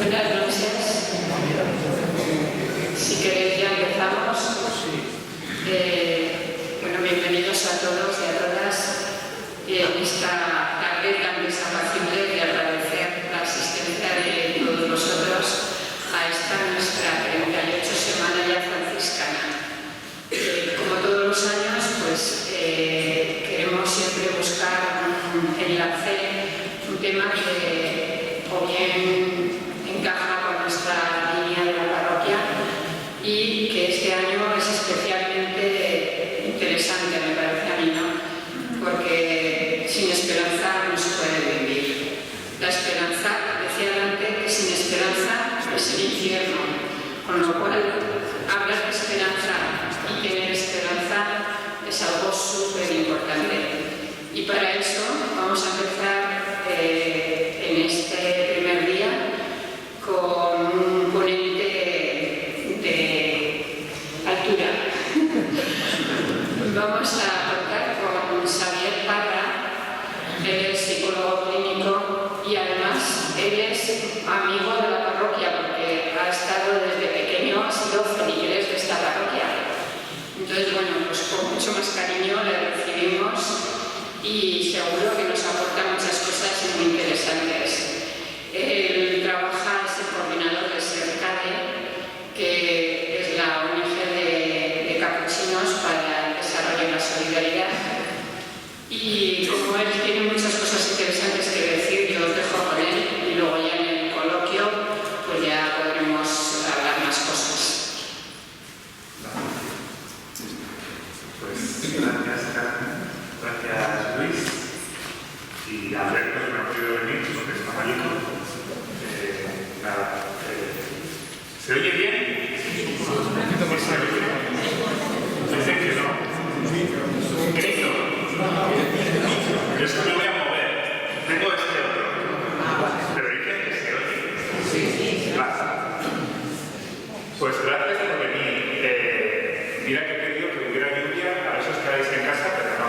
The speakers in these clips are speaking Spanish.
Buenas noches. Si queréis ya empezamos. Bueno, bienvenidos a todos y a todas en esta tarde tan desapacible de agradecer la asistencia de todos vosotros a esta nuestra 38 semana ya franciscana. Como todos los años, pues queremos siempre buscar un enlace, un tema que o bien encaja con nuestra línea de la parroquia y que este año es especialmente interesante, me parece a mí, ¿no? Porque sin esperanza no se puede vivir. La esperanza, decía antes, que sin esperanza es el infierno, con lo cual hablar de esperanza y tener esperanza es algo súper importante. Y para eso vamos a empezar en este primer día con un ponente de altura. Vamos a contar con Xavier Parra. Él es psicólogo clínico y además él es amigo de la parroquia porque ha estado desde pequeño, ha sido feligres de esta parroquia. Entonces, bueno, pues con mucho más cariño le recibimos y seguro que nos aporta muchas cosas muy interesantes. Él trabaja, es el coordinador de SERCADE, que es la ONG de capuchinos para el desarrollo y la solidaridad. Y como él tiene muchas cosas interesantes que decir, yo os dejo con él y luego ya en el coloquio pues ya podremos hablar más cosas. Pues gracias, Carmen. Gracias, Luis. Y Alberto, que no ha podido venir porque está malito. ¿Se oye bien? Un poquito más arriba. Dicen que no. Un grito. Yo es que me voy a mover. Tengo este otro. Pero dicen que se oye. Sí. Pasa. Pues gracias por venir. Mira que he querido que hubiera lluvia, a veces quedáis en casa, pero no.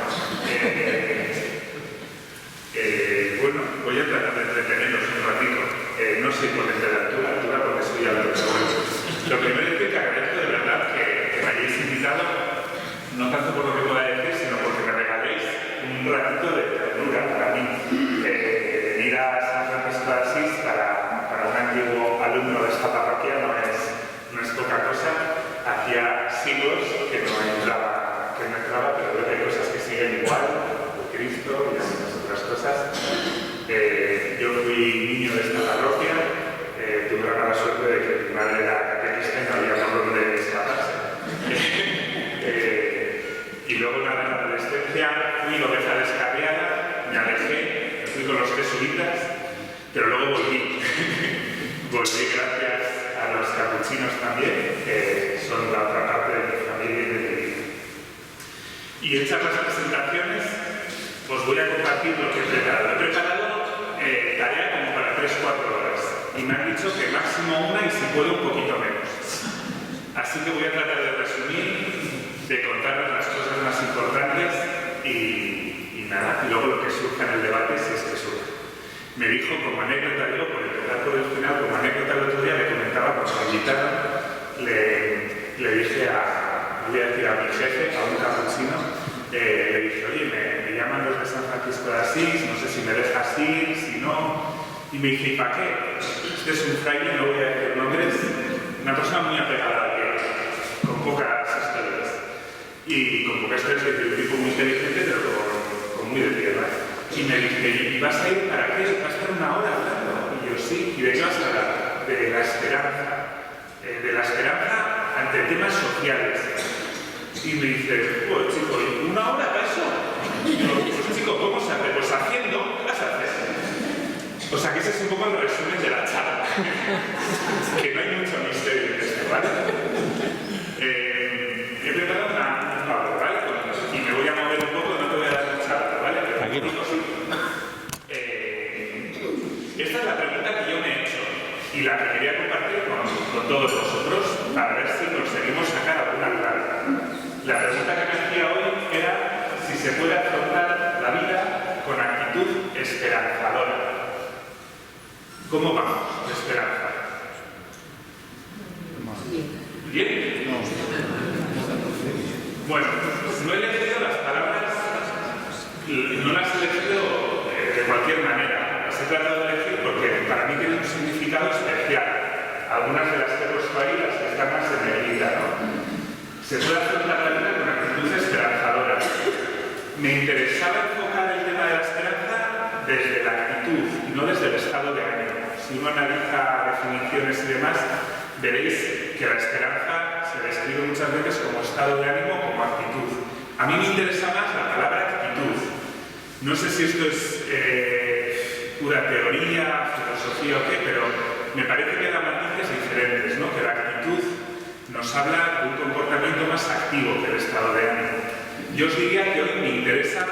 Bueno, voy a tratar de entreteneros un ratito. No soy ponente de altura porque soy Alberto. Lo primero es que agradezco de verdad que me hayáis invitado, no tanto por lo que pueda decir, sino porque me regaléis un ratito de ternura para mí. Ir a San Francisco de Asís para un antiguo alumno de esta parroquia no es poca cosa. Hacía siglos que no entraba, pero creo que hay cosas que siguen igual, el Cristo y muchas otras cosas. Yo fui niño de esta parroquia, tuve la mala suerte de que mi madre era catequista y no había por dónde escaparse. Y luego en la adolescencia fui oveja descarriada, me alejé, me fui con los jesuitas, pero luego volví. Volví gracias a los capuchinos también, que son la otra parte de mi familia y de mi vida. Y hechas las presentaciones, os voy a compartir lo que he preparado. He preparado tarea como para 3-4 horas y me han dicho que máximo una y si puedo un poquito menos. Así que voy a tratar de resumir, de contaros las cosas más importantes y nada, y luego lo que surja en el debate si es que surge. Me dijo como anécdota, digo, por empezar por el final, como anécdota el otro día le comentaba cuando me invitaron, le dije voy a decir a mi jefe, a un capuchino, le dije, oye, me llaman los de San Francisco de Asís, no sé si me dejas ir, si no. Y me dice, ¿y para qué? Este es un fraile, no voy a decir nombres, una persona muy apegada a Dios, con pocas historias. Y con pocas historias de un tipo muy inteligente, pero con muy de tierra. Y me dice, ¿y vas a ir para qué? ¿Vas a estar una hora hablando? Y yo, sí. ¿Y de qué vas a hablar? De la esperanza. De la esperanza ante temas sociales. Y me dice, pues chico, ¿y una hora para eso? Y yo, pues chico, ¿cómo se hace? Pues haciendo, ¿qué vas a hacer? O sea que ese es un poco el resumen de la charla. Que no hay mucho misterio en esto, ¿vale? He preparado una pauta, ¿vale? Y me voy a mover un poco, no te voy a dar mucha charla, ¿vale? Pero esta es la pregunta que yo me he hecho y la que quería compartir con todos vosotros para ver si conseguimos sacar alguna clave. La pregunta que me hacía hoy era si se puede afrontar la vida con actitud esperanzadora. ¿Cómo vamos de esperanza? no las he elegido de cualquier manera, las he tratado de elegir porque para mí tienen un significado especial. Algunas de las que he puesto ahí, las que están más en negrita, ¿no? Se puede afrontar la vida con actitud esperanzadora. Me interesaba enfocar el tema de la esperanza desde la actitud, no desde el estado de ánimo. Si uno analiza definiciones y demás, veréis que la esperanza se describe muchas veces como estado de ánimo, como actitud. A mí me interesa más la palabra actitud. No sé si esto es pura teoría, filosofía o qué, pero me parece que da matices diferentes, ¿no? Que la actitud nos habla de un comportamiento más activo que el estado de ánimo. Yo os diría que hoy me interesa,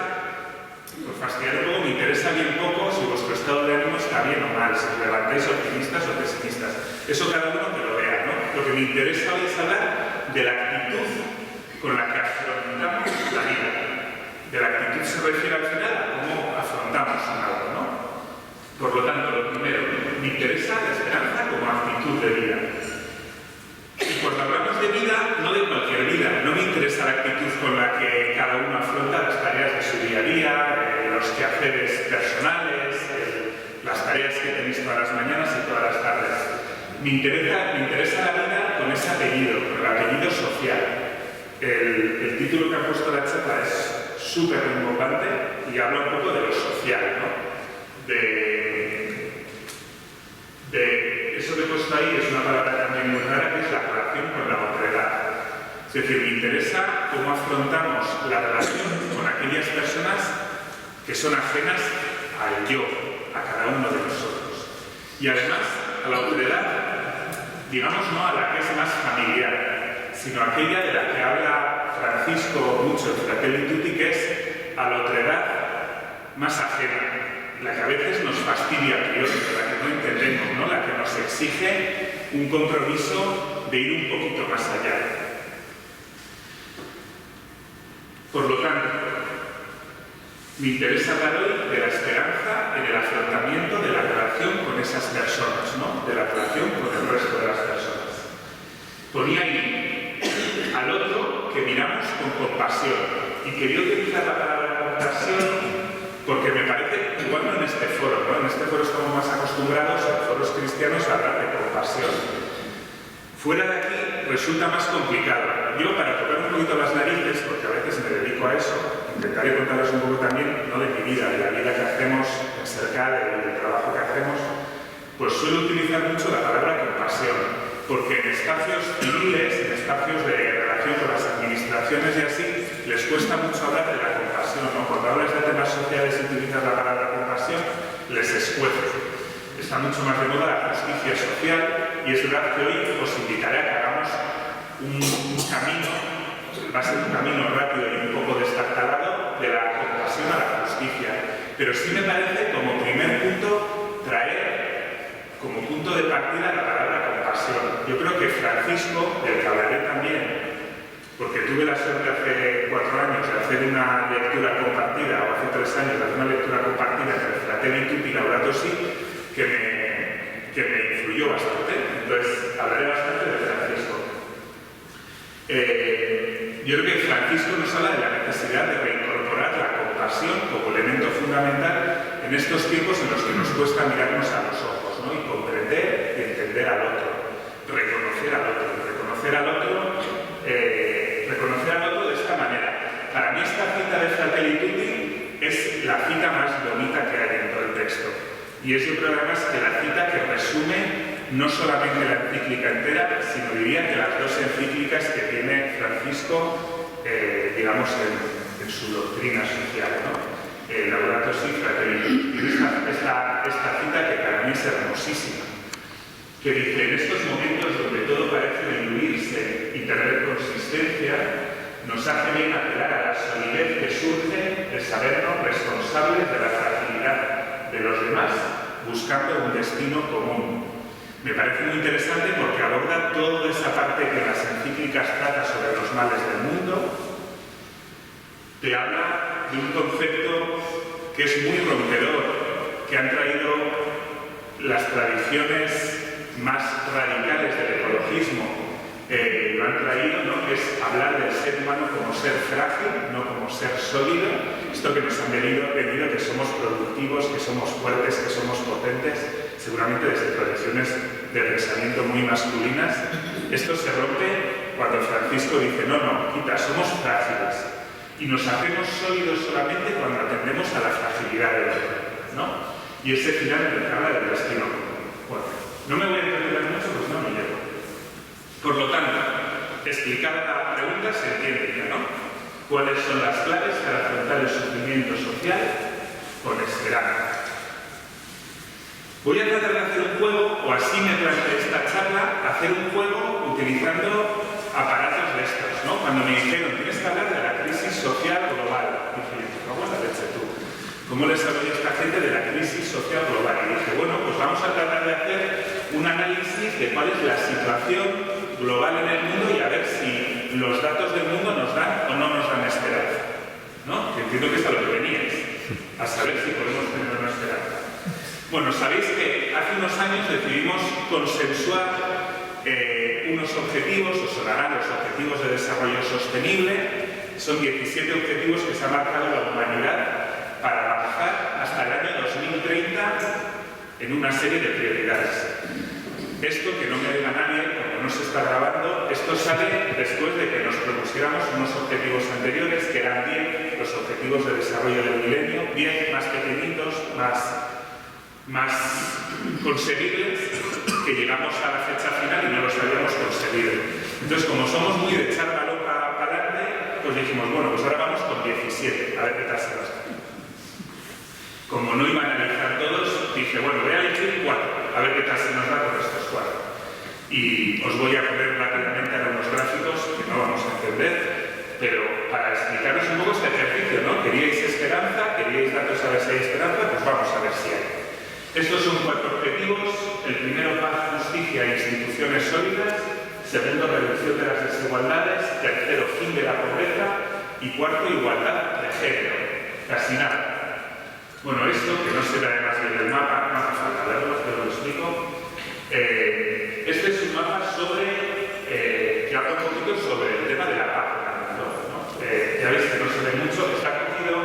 por fastidiar un poco, me interesa bien poco si vuestro estado de ánimo está bien o mal, si os levantáis optimistas o pesimistas. Eso cada uno que lo vea, ¿no? Lo que me interesa hoy es hablar de la actitud con la que afrontamos la vida. De la actitud se refiere al final a cómo afrontamos algo, ¿no? Por lo tanto, lo primero, me interesa la esperanza como actitud de vida. Y cuando hablamos de vida, no de cualquier vida, no me interesa la actitud con la que cada uno afronta las tareas de su día a día, los quehaceres personales, las tareas que tenéis todas las mañanas y todas las tardes. Me interesa la vida con ese apellido, con el apellido social. El título que ha puesto la charla es súper importante y habla un poco de lo social, ¿no? Eso que he puesto ahí es una palabra también muy rara, que es la relación con la otredad. Es decir, me interesa cómo afrontamos la relación con aquellas personas que son ajenas al yo, a cada uno de nosotros. Y además, a la otredad, digamos, no a la que es más familiar, sino aquella de la que habla Francisco mucho en Fratelli Tutti, que es a la otredad más ajena, la que a veces nos fastidia a priori, la que no entendemos, ¿no? La que nos exige un compromiso de ir un poquito más allá. Por lo tanto, me interesa hablar hoy de la esperanza en el afrontamiento de la relación con esas personas, ¿no? De la relación con el resto de las personas. Ponía ahí al otro que miramos con compasión. Y quería utilizar la palabra compasión porque me parece, igual no en este foro, ¿no? En este foro estamos más acostumbrados, en foros cristianos, a hablar de compasión. Fuera de aquí resulta más complicado. Yo, para tocar un poquito las narices, porque a veces me dedico a eso, intentaré contaros un poco también, no de mi vida, de la vida que hacemos en Cercade, del trabajo que hacemos, pues suelo utilizar mucho la palabra compasión, porque en espacios civiles, en espacios de relación con las administraciones y así, les cuesta mucho hablar de la compasión, ¿no? Cuando hablas de temas sociales y utilizas la palabra compasión, les escuece. Está mucho más de moda la justicia social y es verdad que hoy os invitaré a que hagamos un camino, va a ser un camino rápido y un poco destartalado de la compasión a la justicia. Pero sí me parece como primer punto traer como punto de partida la palabra compasión. Yo creo que Francisco, del que hablaré también, porque tuve la suerte hace 4 años de hacer una lectura compartida, o hace 3 años de hacer una lectura compartida entre Fratelli Tutti y Laudato Si, que me influyó bastante. Entonces, hablaré bastante de Francisco. Yo creo que Francisco nos habla de la necesidad de reincorporar la compasión como elemento fundamental en estos tiempos en los que nos cuesta mirarnos a los ojos, ¿no? Y comprender y entender al otro, reconocer al otro de esta manera. Para mí esta cita de Fratelli Tutti es la cita más bonita que hay en todo el texto. Y es yo creo además que la cita que resume no solamente la encíclica entera, sino diría que las 2 encíclicas que tiene Francisco, digamos, en su doctrina social, ¿no? Laudato Si, Fratelli Tutti. Y esta cita que para mí es hermosísima, que dice: en estos momentos donde todo parece diluirse y perder consistencia, nos hace bien apelar a la solidez que surge de sabernos responsables de la fragilidad de los demás, buscando un destino común. Me parece muy interesante porque aborda toda esa parte que las encíclicas trata sobre los males del mundo. Te habla de un concepto que es muy rompedor, que han traído las tradiciones más radicales del ecologismo, lo han traído, ¿no? Que es hablar del ser humano como ser frágil, no como ser sólido. Esto que nos han venido que somos productivos, que somos fuertes, que somos potentes, seguramente desde tradiciones de pensamiento muy masculinas. Esto se rompe cuando Francisco dice, no, quita, somos frágiles. Y nos hacemos sólidos solamente cuando atendemos a la fragilidad del otro, ¿no? Y ese final me habla del destino común. Bueno, no me voy a entretener mucho, pues no me llevo. Por lo tanto, explicada la pregunta se entiende ya, ¿no? ¿Cuáles son las claves para afrontar el sufrimiento social con esperanza? Voy a tratar de hacer un juego, o así me planteé esta charla, hacer un juego utilizando aparatos de estos, ¿no? Cuando me dijeron, tienes que hablar de la crisis social global, dije, ¿cómo la leche tú? ¿Cómo les hablo a esta gente de la crisis social global? Y dije, bueno, pues vamos a tratar de hacer un análisis de cuál es la situación global en el mundo y a ver si los datos del mundo nos dan o no nos dan esperanza, ¿no? Que entiendo que es a lo que veníais, a saber si podemos tener una esperanza. Bueno, sabéis que hace unos años decidimos consensuar unos objetivos, os sonarán los objetivos de desarrollo sostenible. Son 17 objetivos que se ha marcado la humanidad para avanzar hasta el año 2030 en una serie de prioridades. Esto, que no me diga nadie, como no se está grabando, esto sale después de que nos propusiéramos unos objetivos anteriores, que eran 10, los objetivos de desarrollo del milenio, 10 más pequeñitos, más conseguibles, que llegamos a la fecha final y no los habíamos conseguido. Entonces, como somos muy de echar balón para adelante, pues dijimos, bueno, pues ahora vamos con 17, a ver qué tal se va. Como no iban a analizar todos, dije, bueno, voy a elegir 4, a ver qué tal se nos da con estos 4. Y os voy a poner rápidamente ahora unos gráficos que no vamos a entender, pero para explicaros un poco este ejercicio, ¿no? ¿Queríais esperanza? ¿Queríais datos a ver si hay esperanza? Pues vamos a ver si hay. Estos son 4 objetivos. El primero, paz, justicia e instituciones sólidas. Segundo, reducción de las desigualdades. Tercero, fin de la pobreza. Y cuarto, igualdad de género. Casi nada. Bueno, esto, que no se ve además bien del mapa, no hace falta verlo, pero lo explico. Este es un mapa que habla un poquito sobre el tema de la paz en el mundo, ¿no? Ya veis que no se ve mucho. Está cogido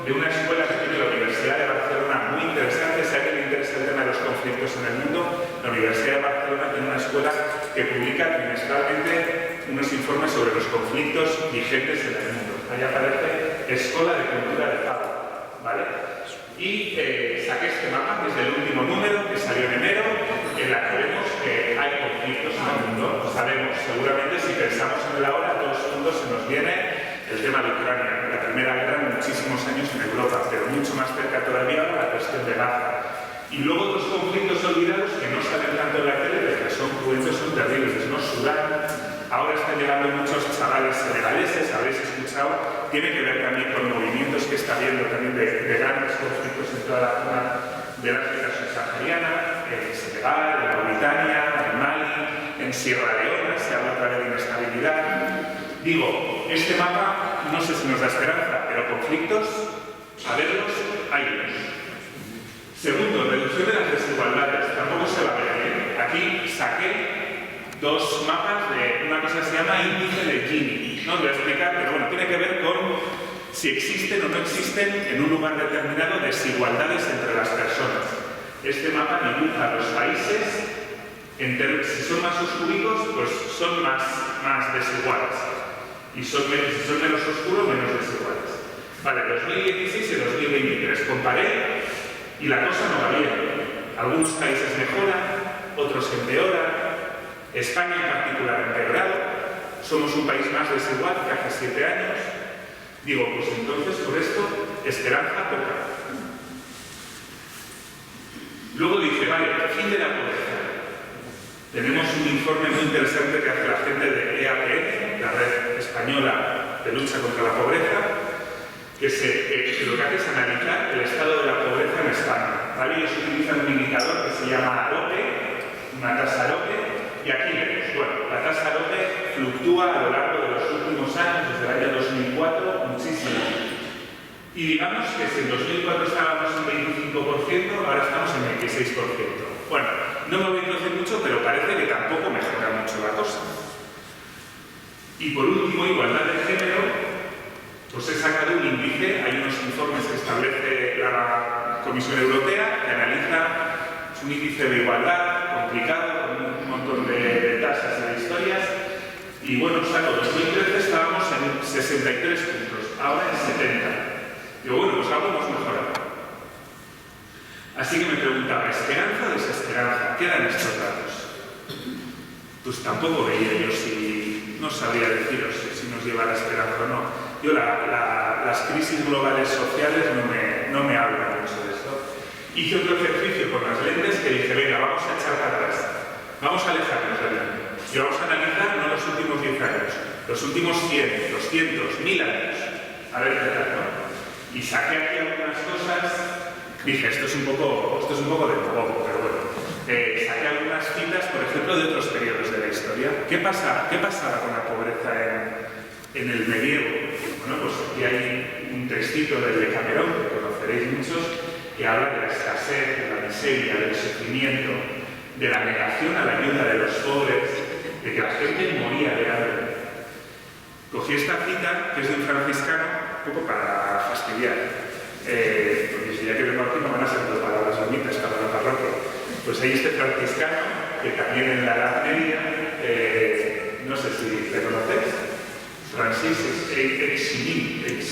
de una escuela que tiene la Universidad de Barcelona, muy interesante. Si a alguien le interesa el tema de los conflictos en el mundo, la Universidad de Barcelona tiene una escuela que publica trimestralmente unos informes sobre los conflictos vigentes en el mundo. Ahí aparece Escuela de Cultura de Paz, ¿vale? Y saqué este mapa, que es del último número, que salió en enero, en la que vemos que hay conflictos en el mundo. Sabemos, seguramente, si pensamos en la hora, a todos juntos se nos viene el tema de Ucrania, la primera guerra en muchísimos años en Europa, pero mucho más cerca todavía la cuestión de Gaza. Y luego dos conflictos olvidados que no salen tanto en la tele, pero que son cruentos, son terribles, ¿no? Sudán, ahora están llegando muchos chavales senegaleses, habréis escuchado, tiene que ver también con movimientos que está habiendo también de grandes conflictos en toda la zona del África subsahariana, en Senegal, en Mauritania, en Mali, en Sierra Leona, se habla otra vez de inestabilidad. Digo, este mapa no sé si nos da esperanza, pero conflictos, a verlos, hay unos. Segundo, reducción de las desigualdades, tampoco se va a ver bien. Aquí saqué dos mapas de una cosa que se llama índice de Gini. No os voy a explicar, pero bueno, tiene que ver con si existen o no existen en un lugar determinado desigualdades entre las personas. Este mapa dibuja los países, si son más oscuritos, pues son más desiguales. Y si son menos oscuros, menos desiguales. Vale, 2016 y 2023. Comparé y la cosa no va bien. Algunos países mejoran, otros empeoran. España en particular ha empeorado. Somos un país más desigual que hace 7 años. Digo, pues entonces por esto, esperanza poca. Luego dice, vale, fin de la pobreza. Tenemos un informe muy interesante que hace la gente de EAPN, la Red Española de Lucha contra la Pobreza, que lo que hace es analizar el estado de la pobreza en España. ¿Vale? Ellos utilizan un indicador que se llama AROPE, una tasa AROPE, y aquí vemos, bueno, la tasa AROPE fluctúa a lo largo de los últimos años, desde el año 2004, muchísimo. Y digamos que si en 2004 estábamos en 25%, ahora estamos en 26%. Bueno, no me voy a introducir mucho, pero parece que tampoco mejora mucho la cosa. Y por último, igualdad de género, pues he sacado un índice, hay unos informes que establece la Comisión Europea que analiza un índice de igualdad complicado, con un montón de tasas y de historias, y bueno, saco 2013 estábamos en 63 puntos, ahora en 70. Digo, bueno, pues algo hemos mejorado. Así que me preguntaba, ¿esperanza o desesperanza? ¿Qué dan estos datos? Pues tampoco veía yo si, no sabría deciros si nos lleva a la esperanza o no. Yo las crisis globales sociales no me hablan mucho de esto. Hice otro ejercicio con las lentes que dije, venga, vamos a echar para atrás, vamos a alejarnos del mundo. Y vamos a analizar no los últimos 10 años, los últimos 100, 200, 1000 años. A ver qué tal, ¿no? Y saqué aquí algunas cosas, dije, esto es un poco de poco, pero bueno. Saqué algunas citas, por ejemplo, de otros periodos de la historia. ¿Qué pasaba con la pobreza en el medievo? Bueno, pues aquí hay un textito del Decamerón, que conoceréis muchos, que habla de la escasez, de la miseria, del sufrimiento, de la negación a la ayuda de los pobres, de que la gente moría de hambre. Cogí esta cita, que es de un franciscano, un poco para fastidiar, porque si ya que vengo aquí no van a ser dos palabras bonitas para la parroquia. Pues hay este franciscano, que también en la Edad Media, no sé si le conocéis, Francis Eximenis,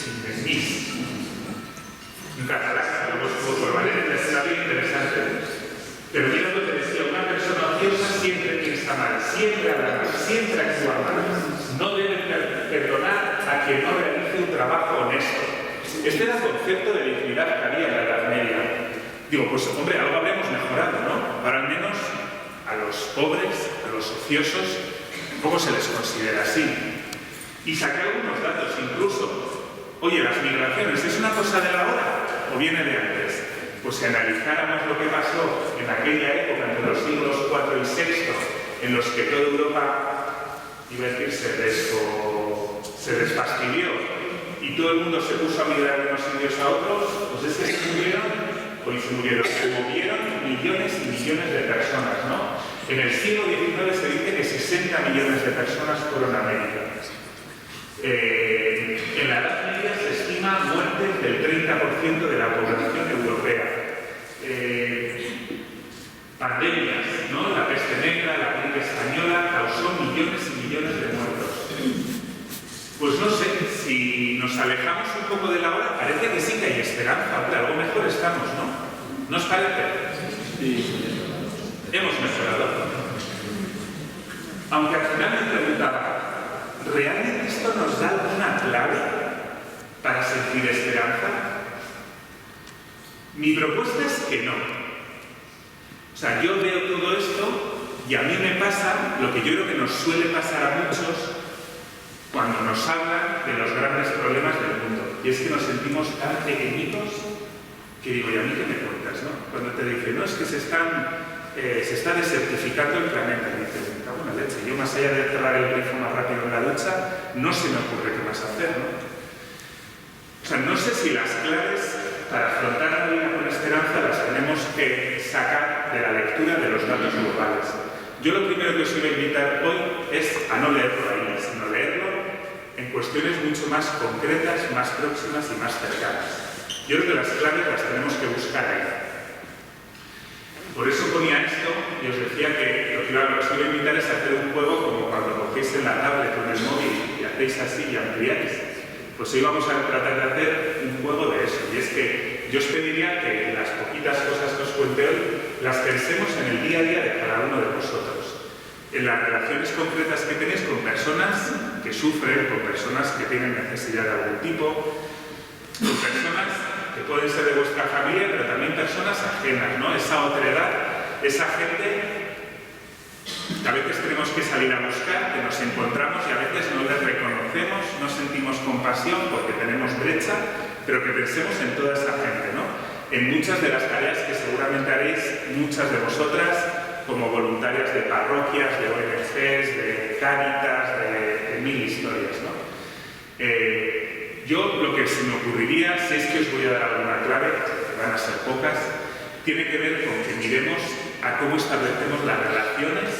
un catalán, lo hemos por Valencia, está bien interesante. Pero mira lo que decía, una persona ociosa siempre piensa mal, siempre habla mal, siempre actúa mal. No debe perdonar a quien no realice un trabajo honesto. Este era el concepto de dignidad que había en la Edad Media. Digo, pues hombre, algo habremos mejorado, ¿no? Ahora al menos a los pobres, a los ociosos, un poco se les considera así. Y saqué algunos datos, incluso, oye, las migraciones, ¿es una cosa de la hora o viene de antes? Pues si analizáramos lo que pasó en aquella época, entre los siglos IV y VI, en los que toda Europa, iba a decir, se desfastidió y todo el mundo se puso a migrar de unos sitios a otros, pues es que se movieron millones y millones de personas, ¿no? En el siglo XIX se dice que 60 millones de personas fueron a América. En la Edad Media se estima muertes del 30% de la población europea. Pandemias, ¿no? La peste negra, la gripe española, causó millones y millones de muertos. Pues no sé, si nos alejamos un poco de la hora, parece que sí que hay esperanza, hombre, algo mejor estamos, ¿no? ¿No os parece? Sí. Hemos mejorado. Aunque al final me preguntaba, ¿realmente esto nos da alguna clave para sentir esperanza? Mi propuesta es que no. O sea, yo veo todo esto y a mí me pasa lo que yo creo que nos suele pasar a muchos cuando nos hablan de los grandes problemas del mundo. Y es que nos sentimos tan pequeñitos que digo, ¿y a mí qué me cuentas, no? Cuando te dicen, no, es que se está desertificando el planeta. Y dices, me cago en la leche. Yo, más allá de cerrar el grifo más rápido en la ducha, no se me ocurre qué más hacer, ¿no? O sea, no sé si las claves para afrontar la vida con esperanza las tenemos que sacar de la lectura de los datos globales. Yo lo primero que os iba a invitar hoy es a no leerlo ahí, sino leerlo en cuestiones mucho más concretas, más próximas y más cercanas. Yo creo que las claves las tenemos que buscar ahí. Por eso ponía esto y os decía que lo que os iba a invitar es a hacer un juego como cuando cogéis en la tablet o en el móvil y hacéis así y ampliáis. Pues hoy vamos a tratar de hacer un juego de eso. Y es que yo os pediría que las poquitas cosas que os cuente hoy las pensemos en el día a día de cada uno de vosotros. En las relaciones concretas que tenéis con personas que sufren, con personas que tienen necesidad de algún tipo, con personas que pueden ser de vuestra familia, pero también personas ajenas, ¿no? Esa otredad, esa gente que a veces tenemos que salir a buscar, que nos encontramos y a veces no les reconocemos, no sentimos compasión porque tenemos brecha, pero que pensemos en toda esa gente, ¿no? En muchas de las tareas que seguramente haréis, muchas de vosotras, como voluntarias de parroquias, de ONGs, de Cáritas, de mil historias, ¿no? Yo lo que se me ocurriría, si es que os voy a dar alguna clave, que van a ser pocas, tiene que ver con que miremos a cómo establecemos las relaciones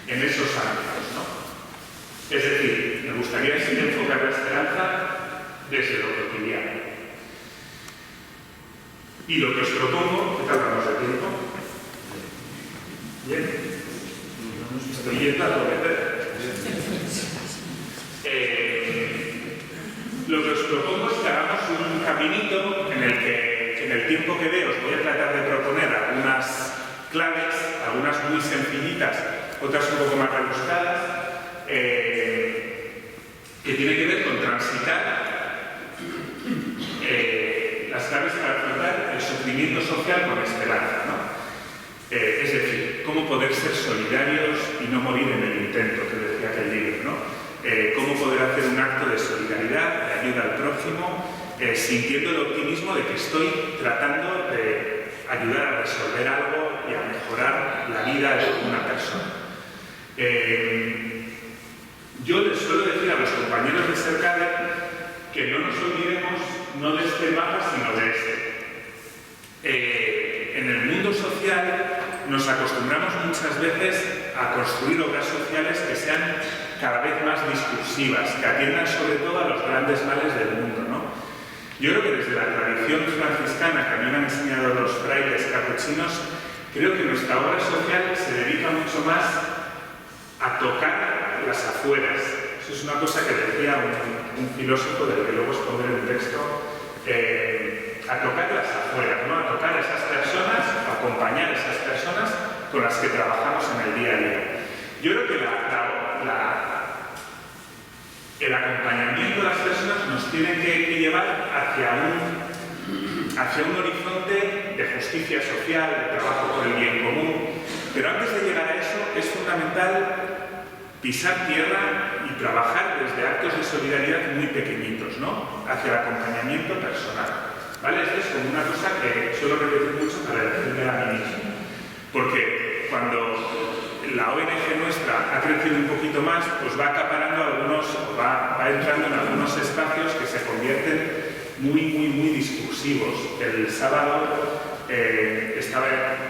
en esos ámbitos, ¿no? Es decir, me gustaría enfocar la esperanza desde lo cotidiano. Y lo que os propongo, ¿qué tal vamos de tiempo? ¿Bien? Estoy yendo a prometer. Lo que os propongo es que hagamos un caminito en el que, en el tiempo que veo, os voy a tratar de proponer algunas claves, algunas muy sencillitas, otras un poco más rebuscadas, que tiene que ver con transitar las claves para afrontar el sufrimiento social con esperanza, ¿no? Es decir, cómo poder ser solidarios y no morir en el intento, que decía aquel libro, ¿no? Cómo poder hacer un acto de solidaridad, de ayuda al prójimo, sintiendo el optimismo de que estoy tratando de ayudar a resolver algo y a mejorar la vida de una persona. Yo les suelo decir a los compañeros de Cercade que no nos olvidemos no de este mapa, sino de este. En el mundo social nos acostumbramos muchas veces a construir obras sociales que sean cada vez más discursivas, que atiendan sobre todo a los grandes males del mundo, ¿no? Yo creo que desde la tradición franciscana que a mí me han enseñado los frailes capuchinos, creo que nuestra obra social se dedica mucho más a tocar las afueras. Eso es una cosa que decía un filósofo del que luego os pondré un texto, a tocar las afueras, ¿no? A tocar a esas personas, a acompañar a esas personas con las que trabajamos en el día a día. Yo creo que el acompañamiento de las personas nos tiene que llevar hacia un horizonte de justicia social, de trabajo por el bien común. Pero antes de llegar a eso es fundamental pisar tierra y trabajar desde actos de solidaridad muy pequeñitos, ¿no? Hacia el acompañamiento personal. ¿Vale? Esto es como una cosa que suelo repetir mucho para decirme a mí mismo. Porque cuando la ONG nuestra ha crecido un poquito más, pues va acaparando va entrando en algunos espacios que se convierten muy discursivos. El sábado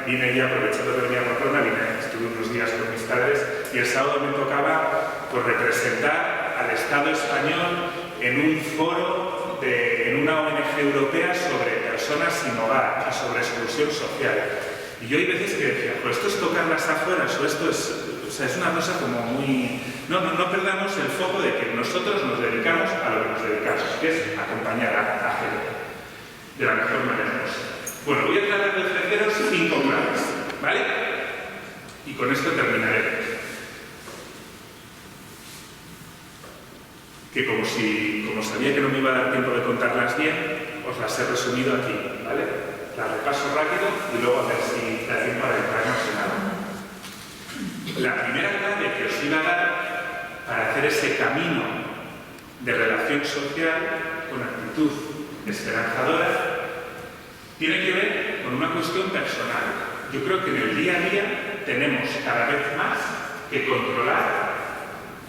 vine ya, aprovechando que venía a Pamplona, estuve unos días con mis padres y el sábado me tocaba pues, representar al Estado español en un foro en una ONG europea sobre personas sin hogar y sobre exclusión social. Y yo hay veces que decía, pues esto es tocar las afueras o esto es una cosa como muy... No perdamos el foco de que nosotros nos dedicamos a lo que nos dedicamos, que es acompañar a gente de la mejor manera posible. Bueno, voy a tratar de ofreceros 5 claves, ¿vale? Y con esto terminaré. Que como sabía que no me iba a dar tiempo de contarlas bien, os las he resumido aquí, ¿vale? Las repaso rápido y luego a ver si da tiempo a adentrarnos en algo. La primera clave que os iba a dar para hacer ese camino de relación social con actitud esperanzadora tiene que ver con una cuestión personal. Yo creo que en el día a día tenemos cada vez más que controlar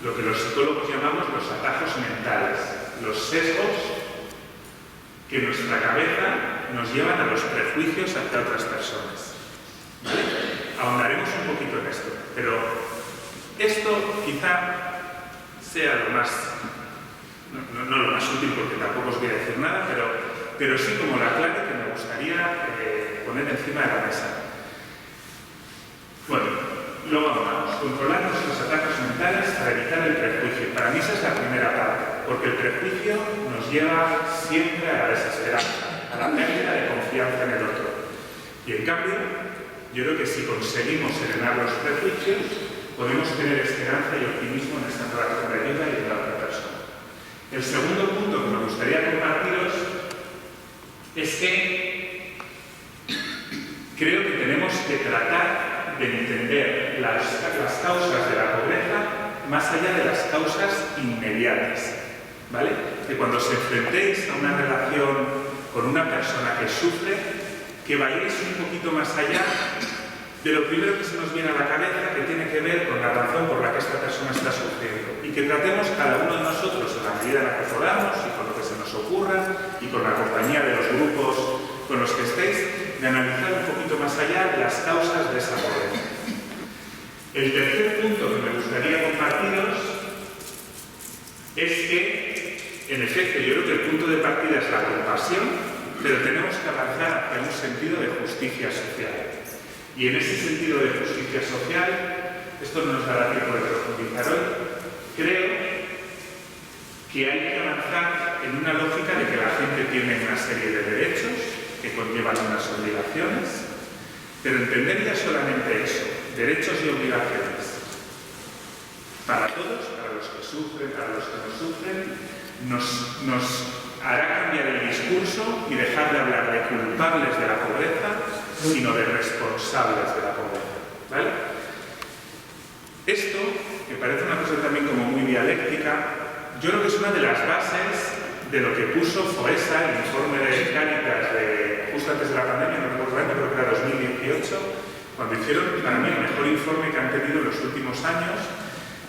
lo que los psicólogos llamamos los atajos mentales, los sesgos que en nuestra cabeza nos llevan a los prejuicios hacia otras personas. ¿Vale? Ahondaremos un poquito en esto, pero esto quizá sea lo más, no lo más útil porque tampoco os voy a decir nada, pero sí como la clave que me gustaría poner encima de la mesa. Bueno, luego vamos, controlar nuestros ataques mentales para evitar el prejuicio. Para mí esa es la primera parte, porque el prejuicio nos lleva siempre a la desesperanza, a la pérdida de confianza en el otro. Y en cambio, yo creo que si conseguimos serenar los prejuicios, podemos tener esperanza y optimismo en esta relación de ayuda y de la otra persona. El segundo punto que me gustaría compartiros es que creo que tenemos que tratar de entender las causas de la pobreza más allá de las causas inmediatas, ¿vale? Que cuando os enfrentéis a una relación con una persona que sufre, que vayáis un poquito más allá de lo primero que se nos viene a la cabeza, que tiene que ver con la razón por la que esta persona está sufriendo, y que tratemos cada uno de nosotros en la medida en la que podamos y con lo que se nos ocurra y con la compañía de los grupos con los que estéis, de analizar un poquito más allá las causas de esa pobreza. El tercer punto que me gustaría compartiros es que, en efecto, yo creo que el punto de partida es la compasión, pero tenemos que avanzar hacia un sentido de justicia social. Y en ese sentido de justicia social, esto no nos dará tiempo de profundizar hoy, creo que hay que avanzar en una lógica de que la gente tiene una serie de derechos que conllevan unas obligaciones, pero entender ya solamente eso, derechos y obligaciones, para todos, para los que sufren, para los que no sufren, nos hará cambiar el discurso y dejar de hablar de culpables de la pobreza, sino de responsables de la pobreza. ¿Vale? Esto, que parece una cosa también como muy dialéctica, yo creo que es una de las bases de lo que puso FOESA, el informe de Cáritas justo antes de la pandemia, no recuerdo el año, creo que era 2018, cuando hicieron para mí el mejor informe que han tenido en los últimos años,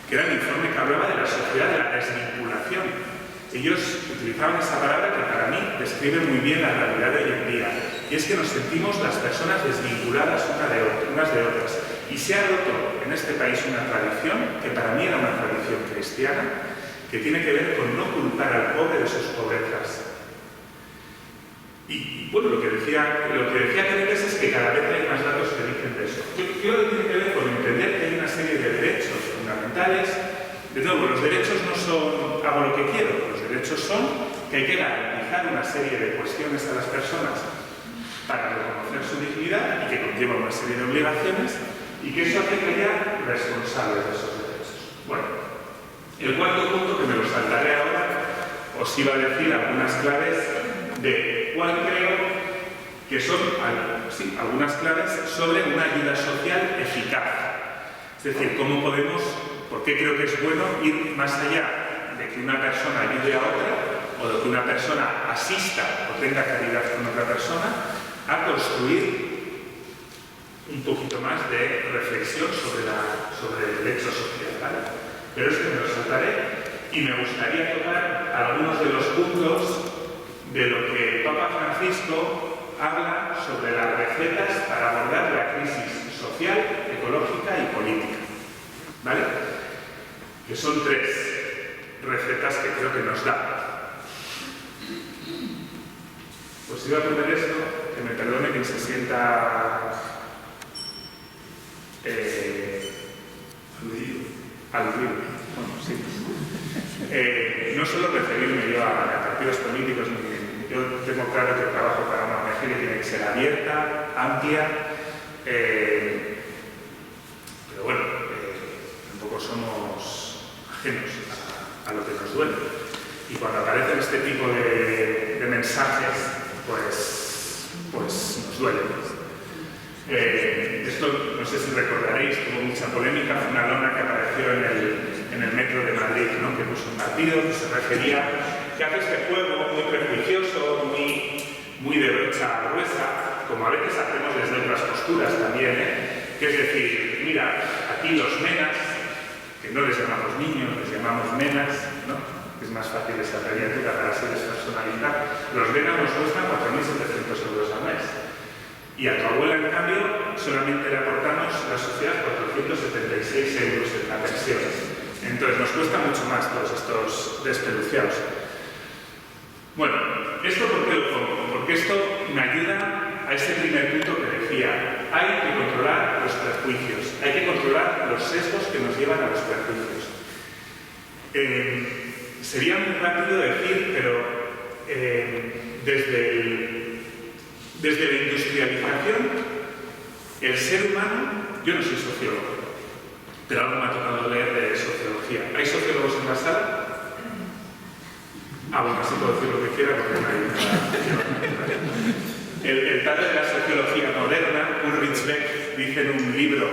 que era el informe que hablaba de la sociedad de la desvinculación. Ellos utilizaban esa palabra que para mí describe muy bien la realidad de hoy en día, y es que nos sentimos las personas desvinculadas unas de otras. Y se ha roto en este país una tradición, que para mí era una tradición cristiana, que tiene que ver con no culpar al pobre de sus pobrezas. Y bueno, lo que decía Cáritas es que cada vez hay más datos que dicen de eso. Yo creo que tiene que ver con entender que hay una serie de derechos fundamentales. De nuevo, los derechos no son hago lo que quiero, los derechos son que hay que garantizar una serie de cuestiones a las personas para reconocer su dignidad y que conlleva una serie de obligaciones y que eso hace que haya responsables de esos derechos. Bueno, el cuarto punto, que me lo saltaré ahora, os iba a decir algunas claves de cuál creo que son algunas claves sobre una ayuda social eficaz. Es decir, cómo podemos, por qué creo que es bueno ir más allá de que una persona ayude a otra o de que una persona asista o tenga caridad con otra persona, a construir un poquito más de reflexión sobre el hecho social, ¿vale? Pero es que me lo saltaré y me gustaría tocar algunos de los puntos de lo que el Papa Francisco habla sobre las recetas para abordar la crisis social, ecológica y política, ¿vale? Que son 3 recetas que creo que nos da. Pues iba a poner esto, que me perdone quien se sienta aludido. Bueno, sí. No solo referirme yo a partidos políticos, yo tengo claro que trabajo para una ONG que tiene que ser abierta, amplia, pero bueno, tampoco somos ajenos a lo que nos duele. Y cuando aparecen este tipo de mensajes, pues nos duele. Esto, no sé si recordaréis, tuvo mucha polémica, fue una lona que apareció en el metro de Madrid, ¿no? Que puso un partido que se refería, que hace este juego muy prejuicioso, muy de brocha gruesa, como a veces hacemos desde otras posturas también, que es decir, mira, aquí los menas, que no les llamamos niños, les llamamos menas, ¿no? Es más fácil esa abreviatura para así despersonalizar. Los menas nos cuestan 4.700 euros al mes. Y a tu abuela, en cambio, solamente le aportamos a la sociedad 476 euros en la pensión. Entonces nos cuesta mucho más todos estos despeluciados. Bueno, ¿esto por qué lo pongo? Porque esto me ayuda a ese primer punto que decía. Hay que controlar los prejuicios, hay que controlar los sesgos que nos llevan a los prejuicios. Sería muy rápido decir, pero desde la industrialización, el ser humano, yo no soy sociólogo, pero algo me ha tocado leer de sociología. ¿Hay sociólogos en la sala? Bueno, así puedo decir lo que quiera porque no hay nada. El padre de la sociología moderna, Ulrich Beck, dice en un libro,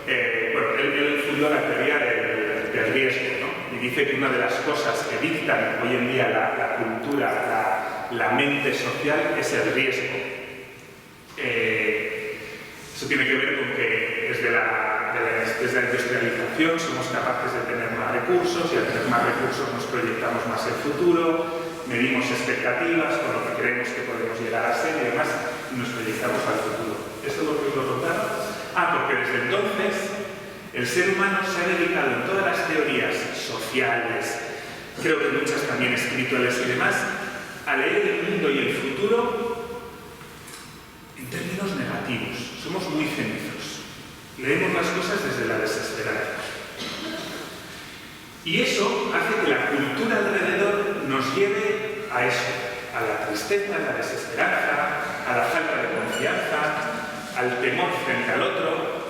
él fundó la teoría del riesgo, ¿no? Y dice que una de las cosas que dictan hoy en día la cultura, la mente social, es el riesgo. Eso tiene que ver con que desde la industrialización somos capaces de tener más recursos y al tener más recursos nos proyectamos más el futuro, medimos expectativas con lo que creemos que podemos llegar a ser y demás y nos proyectamos al futuro. ¿Esto es lo que os lo contaba? Porque desde entonces el ser humano se ha dedicado en todas las teorías sociales, creo que muchas también espirituales y demás, a leer el mundo y el futuro en términos negativos. Somos muy cenizos. Leemos las cosas desde la desesperanza. Y eso hace que la cultura alrededor nos lleve a eso, a la tristeza, a la desesperanza, a la falta de confianza, al temor frente al otro.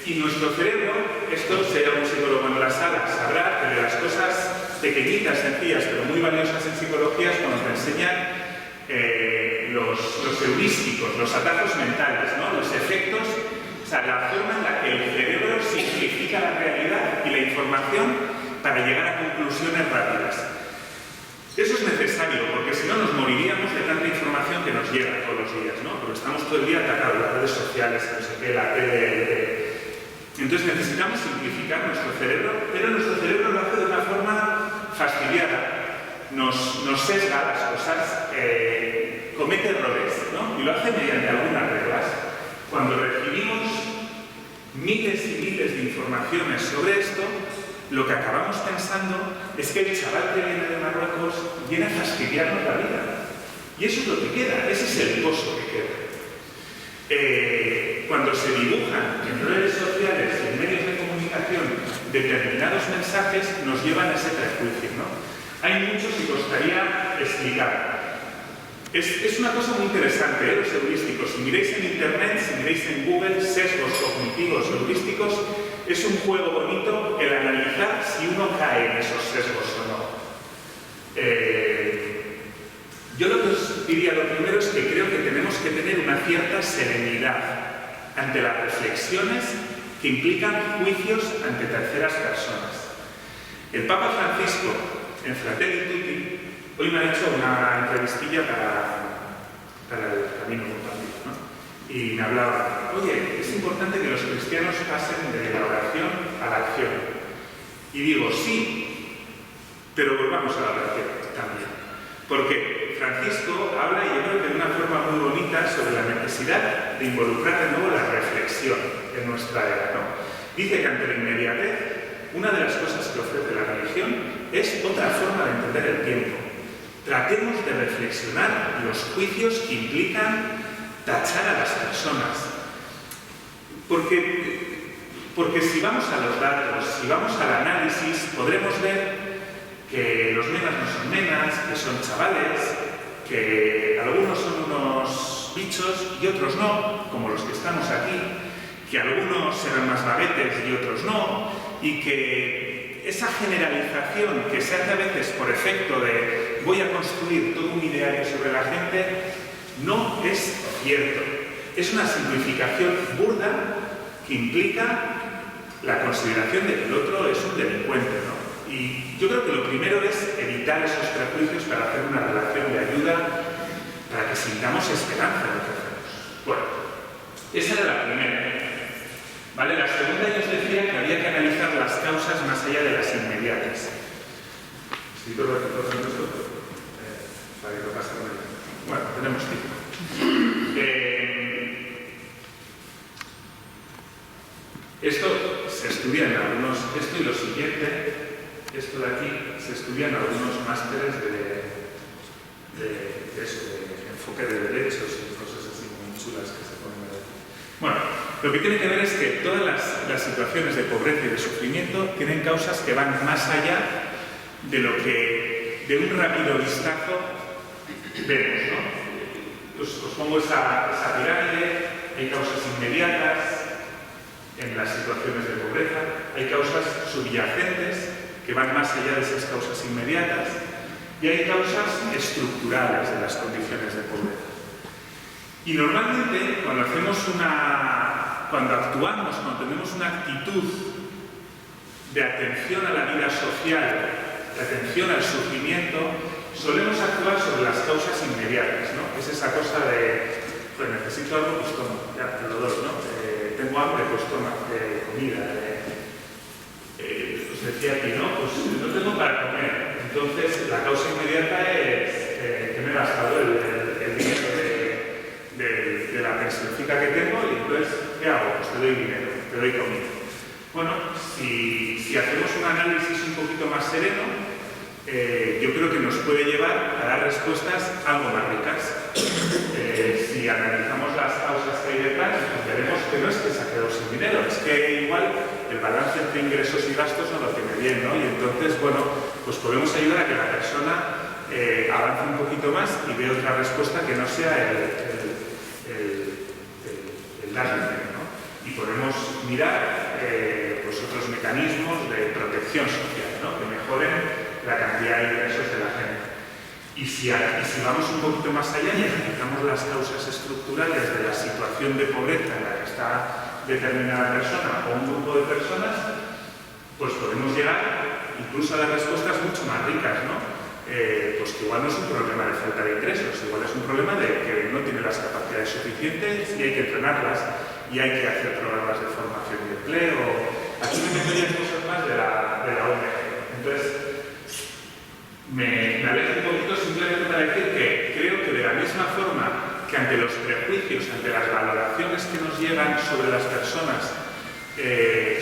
Y nuestro cerebro, esto será un psicólogo en la sala, sabrá que de las cosas pequeñitas, sencillas, pero muy valiosas en psicología es cuando te enseñan los heurísticos, los atajos mentales, ¿no? Los efectos, o sea, la forma en la que el cerebro simplifica la realidad y la información para llegar a conclusiones rápidas. Eso es necesario, porque si no nos moriríamos de tanta información que nos llega todos los días, ¿no? Porque estamos todo el día atacados, las redes sociales, no sé qué, la tele. Entonces necesitamos simplificar nuestro cerebro, pero nuestro cerebro lo hace de una forma fastidiada. Nos sesga las cosas, comete errores, ¿no? Y lo hace mediante algunas reglas. Cuando recibimos miles y miles de informaciones sobre esto, lo que acabamos pensando es que el chaval que viene de Marruecos viene a fastidiarnos la vida. Y eso es lo que queda, ese es el pozo que queda. Cuando se dibujan en redes sociales y en medios de comunicación determinados mensajes, nos llevan a ese prejuicio, ¿no? Hay muchos que costaría explicar. Es una cosa muy interesante, los heurísticos. Si miráis en Internet, si miráis en Google, sesgos cognitivos heurísticos, es un juego bonito el analizar si uno cae en esos sesgos o no. Yo lo que os diría lo primero es que creo que tenemos que tener una cierta serenidad ante las reflexiones que implican juicios ante terceras personas. El Papa Francisco, en Fratelli Tutti, hoy me ha hecho una entrevistilla para el Camino Compartido, ¿no? Y me hablaba, oye, es importante que los cristianos pasen de la oración a la acción. Y digo, sí, pero volvamos a la oración también. Porque Francisco habla, y yo creo que de una forma muy bonita, sobre la necesidad de involucrar de nuevo la reflexión en nuestra era, ¿no? Dice que ante la inmediatez, una de las cosas que ofrece la religión es otra forma de entender el tiempo. Tratemos de reflexionar los juicios que implican tachar a las personas. Porque si vamos a los datos, si vamos al análisis, podremos ver que los nenas no son nenas, que son chavales, que algunos son unos bichos y otros no, como los que estamos aquí, que algunos serán más baguetes y otros no, y que esa generalización que se hace a veces por efecto de voy a construir todo un ideario sobre la gente, no es cierto. Es una simplificación burda que implica la consideración de que el otro es un delincuente, ¿no? Y yo creo que lo primero es evitar esos prejuicios para hacer una relación de ayuda, para que sintamos esperanza en lo que hacemos. Bueno, esa era la primera. ¿Vale? La segunda, yo os decía que había que analizar las causas más allá de las inmediatas. Sí, todo esto, para que lo pasemos. Bueno, tenemos tiempo. Esto se estudia en algunos, esto y lo siguiente, esto de aquí, se estudia en algunos másteres de enfoque de derechos y cosas así muy chulas que se ponen ahí. Bueno, lo que tiene que ver es que todas las situaciones de pobreza y de sufrimiento tienen causas que van más allá de lo que de un rápido vistazo vemos, ¿no? Os pongo esa pirámide, hay causas inmediatas en las situaciones de pobreza, hay causas subyacentes que van más allá de esas causas inmediatas y hay causas estructurales de las condiciones de pobreza. Y normalmente cuando actuamos, cuando tenemos una actitud de atención a la vida social, de atención al sufrimiento, solemos actuar sobre las causas inmediatas, ¿no? Es esa cosa de, pues necesito algo, pues toma, ya te lo doy, ¿no? Tengo hambre, pues toma, comida. Os decía aquí, ¿no? Pues no tengo para comer. Entonces, la causa inmediata es que me he gastado el dinero de la pensioncita que tengo y entonces, ¿qué hago? Pues te doy dinero, te doy comida. bueno, si hacemos un análisis un poquito más sereno, yo creo que nos puede llevar a dar respuestas algo más ricas. Si analizamos las causas que hay detrás, pues veremos que no es que se ha quedado sin dinero, es que igual el balance entre ingresos y gastos no lo tiene bien, ¿no? Y entonces, bueno, pues podemos ayudar a que la persona avance un poquito más y dé otra respuesta que no sea el dar dinero, ¿no? Y podemos mirar pues otros mecanismos de protección social, ¿no? Que mejoren la cantidad de ingresos de la gente. Y si vamos un poquito más allá y analizamos las causas estructurales de la situación de pobreza en la que está determinada persona o un grupo de personas, pues podemos llegar incluso a dar respuestas mucho más ricas, ¿no? Pues que igual no es un problema de falta de ingresos, igual es un problema de que no tiene las capacidades suficientes y hay que entrenarlas y hay que hacer programas de formación y empleo. Aquí me metería cosas más de la ONG. Entonces, me alejo un poquito simplemente para decir que creo que de la misma forma que ante los prejuicios, ante las valoraciones que nos llegan sobre las personas,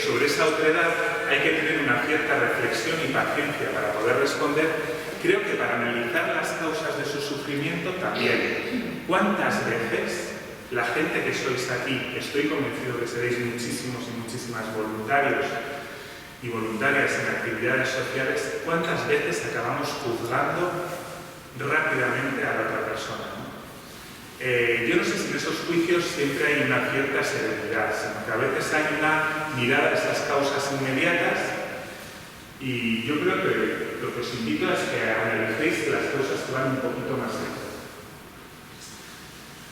sobre esa otredad, hay que tener una cierta reflexión y paciencia para poder responder. Creo que para analizar las causas de su sufrimiento también. ¿Cuántas veces la gente que sois aquí, estoy convencido que seréis muchísimos y muchísimas voluntarios y voluntarias en actividades sociales, cuántas veces acabamos juzgando rápidamente a la otra persona, ¿no? Yo no sé si en esos juicios siempre hay una cierta serenidad, sino que a veces hay una mirada a esas causas inmediatas y yo creo que lo que os invito es que analicéis las causas que van un poquito más allá.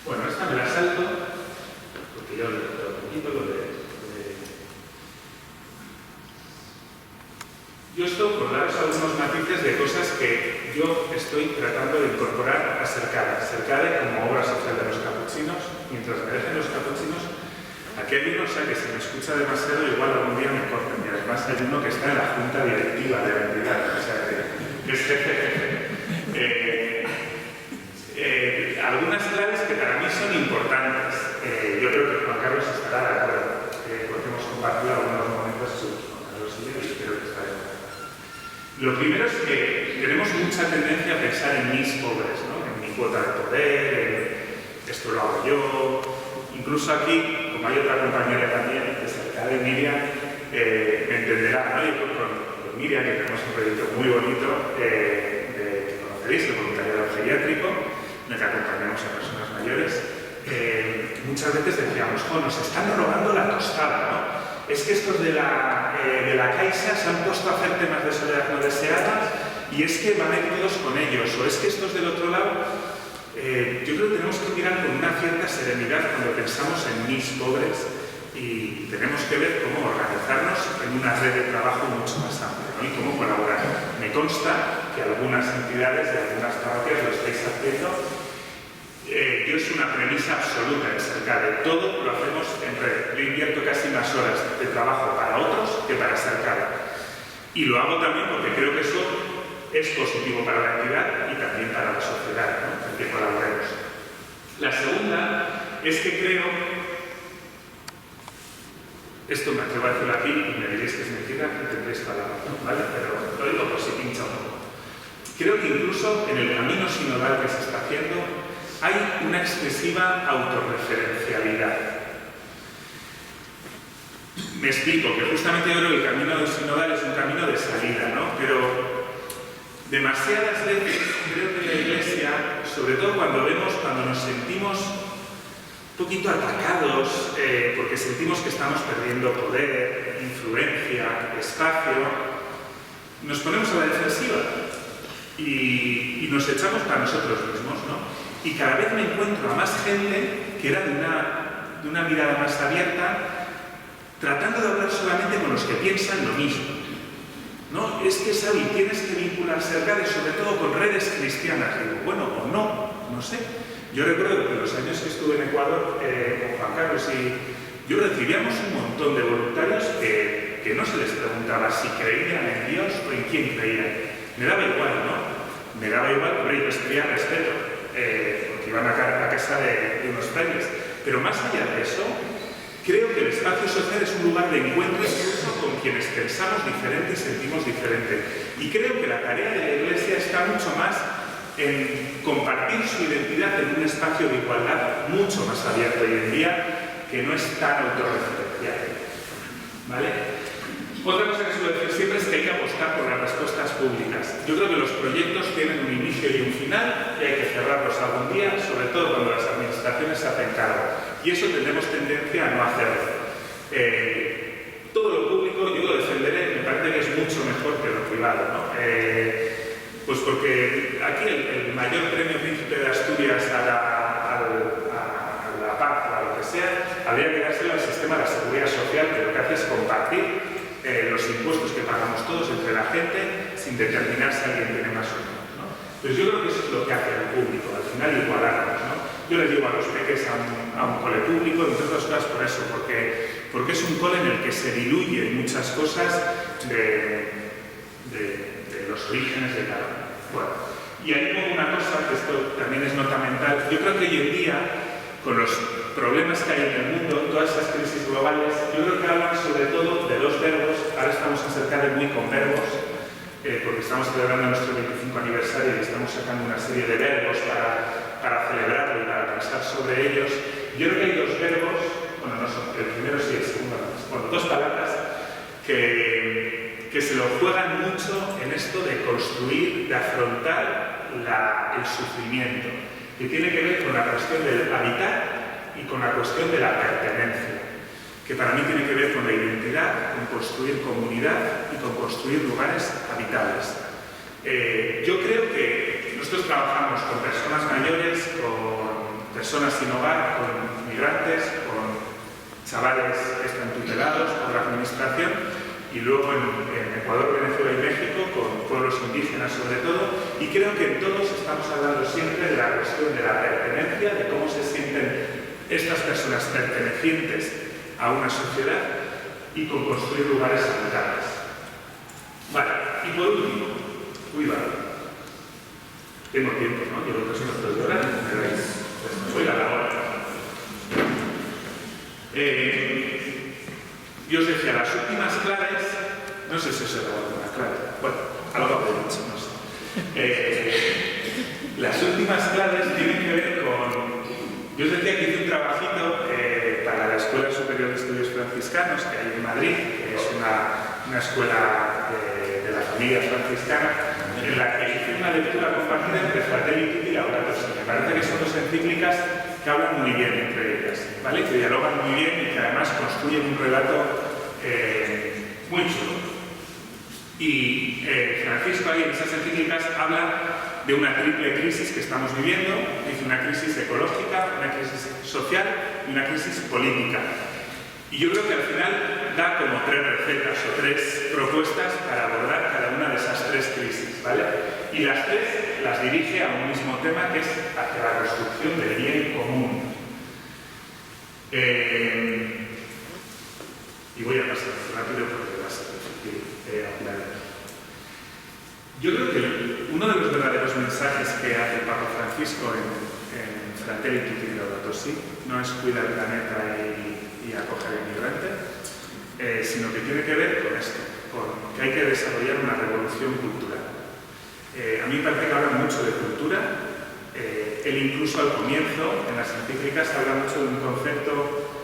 Bueno, esta me la salto porque yo le he un poquito lo de... Yo esto por daros algunos matices de cosas que yo estoy tratando de incorporar a Cercade. Cercade como obra social de los capuchinos. Mientras me dejen los capuchinos, aquí hay uno, o sea que si me escucha demasiado igual algún día me corten. Y además hay uno que está en la junta directiva de la entidad, o sea que es jefe. Algunas claves que para mí son importantes. Yo creo que Juan Carlos estará de acuerdo, porque hemos compartido algunos momentos con Juan Carlos y yo y creo que está de acuerdo. Lo primero es que tenemos mucha tendencia a pensar en mis pobres, ¿no? En mi cuota de poder, en esto lo hago yo. Incluso aquí, como hay otra compañera también, que cerca de Miriam, me entenderá, ¿no? Yo con Miriam, que tenemos un proyecto muy bonito que conoceréis, el voluntariado geriátrico, en el que acompañamos a personas mayores. Muchas veces decíamos, nos están robando la tostada, ¿no? Es que estos de la Caixa se han puesto a hacer temas de soledad no deseada y es que van a ir todos con ellos, o es que estos del otro lado, yo creo que tenemos que mirar con una cierta serenidad cuando pensamos en mis pobres y tenemos que ver cómo organizarnos en una red de trabajo mucho más amplia, ¿no? Y cómo colaborar. Me consta que algunas entidades de algunas parroquias lo estáis haciendo. Yo es una premisa absoluta en Cercade. Todo lo hacemos en red. Yo invierto casi más horas de trabajo para otros que para Cercade. Y lo hago también porque creo que eso es positivo para la entidad y también para la sociedad, ¿no? En que colaboremos. La segunda es que creo, esto me atrevo a decirlo aquí y me diréis que es mentira y tendréis palabra, ¿no? ¿Vale? Pero lo digo por si pincha un poco. Creo que incluso en el camino sinodal que se está haciendo hay una excesiva autorreferencialidad. Me explico, que justamente yo creo que el camino sinodal es un camino de salida, ¿no? Pero demasiadas veces creo que la Iglesia, sobre todo cuando nos sentimos un poquito atacados, porque sentimos que estamos perdiendo poder, influencia, espacio, nos ponemos a la defensiva y nos echamos para nosotros mismos, ¿no? Y cada vez me encuentro a más gente que era de una mirada más abierta, tratando de hablar solamente con los que piensan lo mismo. ¿No? Es que, Xavi, tienes que vincular Cercade sobre todo con redes cristianas. Digo, bueno, o no sé. Yo recuerdo que los años que estuve en Ecuador con Juan Carlos yo recibíamos un montón de voluntarios que no se les preguntaba si creían en Dios o en quién creían. Me daba igual, ¿no? Me daba igual, pero yo les pedía respeto. Porque iban a casa de unos premios. Pero más allá de eso, Creo que el espacio social es un lugar de encuentro incluso con quienes pensamos diferente y sentimos diferente. Y creo que la tarea de la Iglesia está mucho más en compartir su identidad en un espacio de igualdad mucho más abierto hoy en día, que no es tan autorreferencial. ¿Vale? Otra cosa que suelo decir siempre es que hay que apostar por las respuestas públicas. Yo creo que los proyectos tienen un inicio y un final y hay que cerrarlos algún día, sobre todo cuando las administraciones se hacen cargo. Y eso tenemos tendencia a no hacerlo. Todo lo público, yo lo defenderé, me parece que es mucho mejor que lo privado, ¿no? Pues porque aquí el mayor premio Príncipe de Asturias a la paz o a lo que sea, habría que dárselo al sistema de la seguridad social, que lo que hace es compartir los impuestos que pagamos todos entre la gente sin determinar si alguien tiene más o menos, ¿no? Pues yo creo que eso es lo que hace el público, al final igualarnos, ¿no? Yo les digo a los peques a un cole público, entre otras cosas por eso, porque es un cole en el que se diluyen muchas cosas de los orígenes de cada uno. Bueno, y ahí pongo una cosa, que esto también es nota mental. Yo creo que hoy en día, con los problemas que hay en el mundo, todas esas crisis globales, yo creo que hablan sobre todo de dos verbos. Ahora estamos en Cercade muy con verbos, porque estamos celebrando nuestro 25 aniversario y estamos sacando una serie de verbos para celebrarlo y para pensar sobre ellos. Yo creo que hay dos verbos, bueno, no son, el primero sí, el segundo no, bueno, dos palabras que se lo juegan mucho en esto de construir, de afrontar el sufrimiento, que tiene que ver con la cuestión del habitar y con la cuestión de la pertenencia, que para mí tiene que ver con la identidad, con construir comunidad y con construir lugares habitables. Yo creo que nosotros trabajamos con personas mayores, con personas sin hogar, con migrantes, con chavales que están tutelados por la administración, y luego en Ecuador, Venezuela y México, con pueblos indígenas sobre todo, y creo que en todos estamos hablando siempre de la cuestión de la pertenencia, de cómo se sienten estas personas pertenecientes a una sociedad y con construir lugares habitables. Vale, y por último, tengo tiempo, ¿no? Yo creo que es una productora, me veis, voy a la hora. Yo os decía, las últimas claves, no sé si os he dado alguna clave, bueno, algo habré dicho, no sé. Las últimas claves tienen que ver con... Yo os decía que hice un trabajito para la Escuela Superior de Estudios Franciscanos, que hay en Madrid, que es una escuela de la familia franciscana, en la que hice una lectura compartida entre Fratelli Tutti y Laudato Si. Me parece que son dos encíclicas que hablan muy bien entre ellas, ¿vale? Que dialogan muy bien y que además construyen un relato muy chulo. Y Francisco ahí en esas encíclicas habla de una triple crisis que estamos viviendo. Dice una crisis ecológica, una crisis social y una crisis política. Y yo creo que al final da como tres recetas o tres propuestas para abordar cada una de esas tres crisis, ¿vale? Y las tres las dirige a un mismo tema, que es hacia la construcción del bien común. Y voy a pasar rápido porque va a ser difícil hablar. Yo creo que uno de los verdaderos mensajes que hace el Papa Francisco en Fratelli Tutti y Laudato Si no es cuidar el planeta y acoger al migrante, sino que tiene que ver con esto, con que hay que desarrollar una revolución cultural. A mí me parece que habla mucho de cultura. Él incluso al comienzo, en las encíclicas, habla mucho de un concepto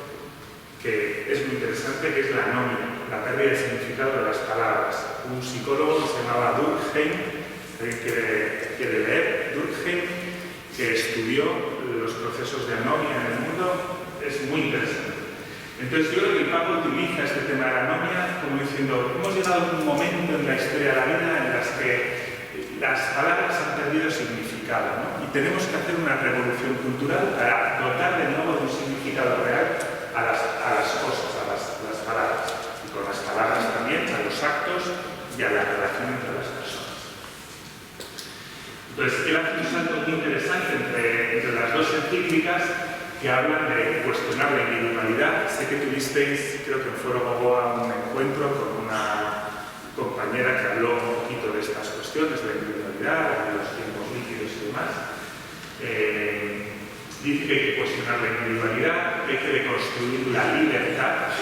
que es muy interesante, que es la anomia, la pérdida de significado de las palabras. Un psicólogo que se llamaba Durkheim, que quiere leer, Durkheim, que estudió los procesos de anomia en el mundo, es muy interesante. Entonces yo creo que el Papa utiliza este tema de la anomia como diciendo, hemos llegado a un momento en la historia de la vida en las que las palabras han perdido significado, ¿no? Y tenemos que hacer una revolución cultural para dotar de nuevo de un significado real a las cosas, a las palabras. Y con las palabras también a los actos y a la relación entre las personas. Entonces, él hace un salto muy interesante entre las dos encíclicas que hablan de cuestionar la individualidad. Sé que tuvisteis, creo que en Foro Gogoa, un encuentro con una compañera que habló un poquito de estas cuestiones, de la individualidad, de los tiempos líquidos y demás. Dice que hay que cuestionar la individualidad, que hay que de construir la libertad.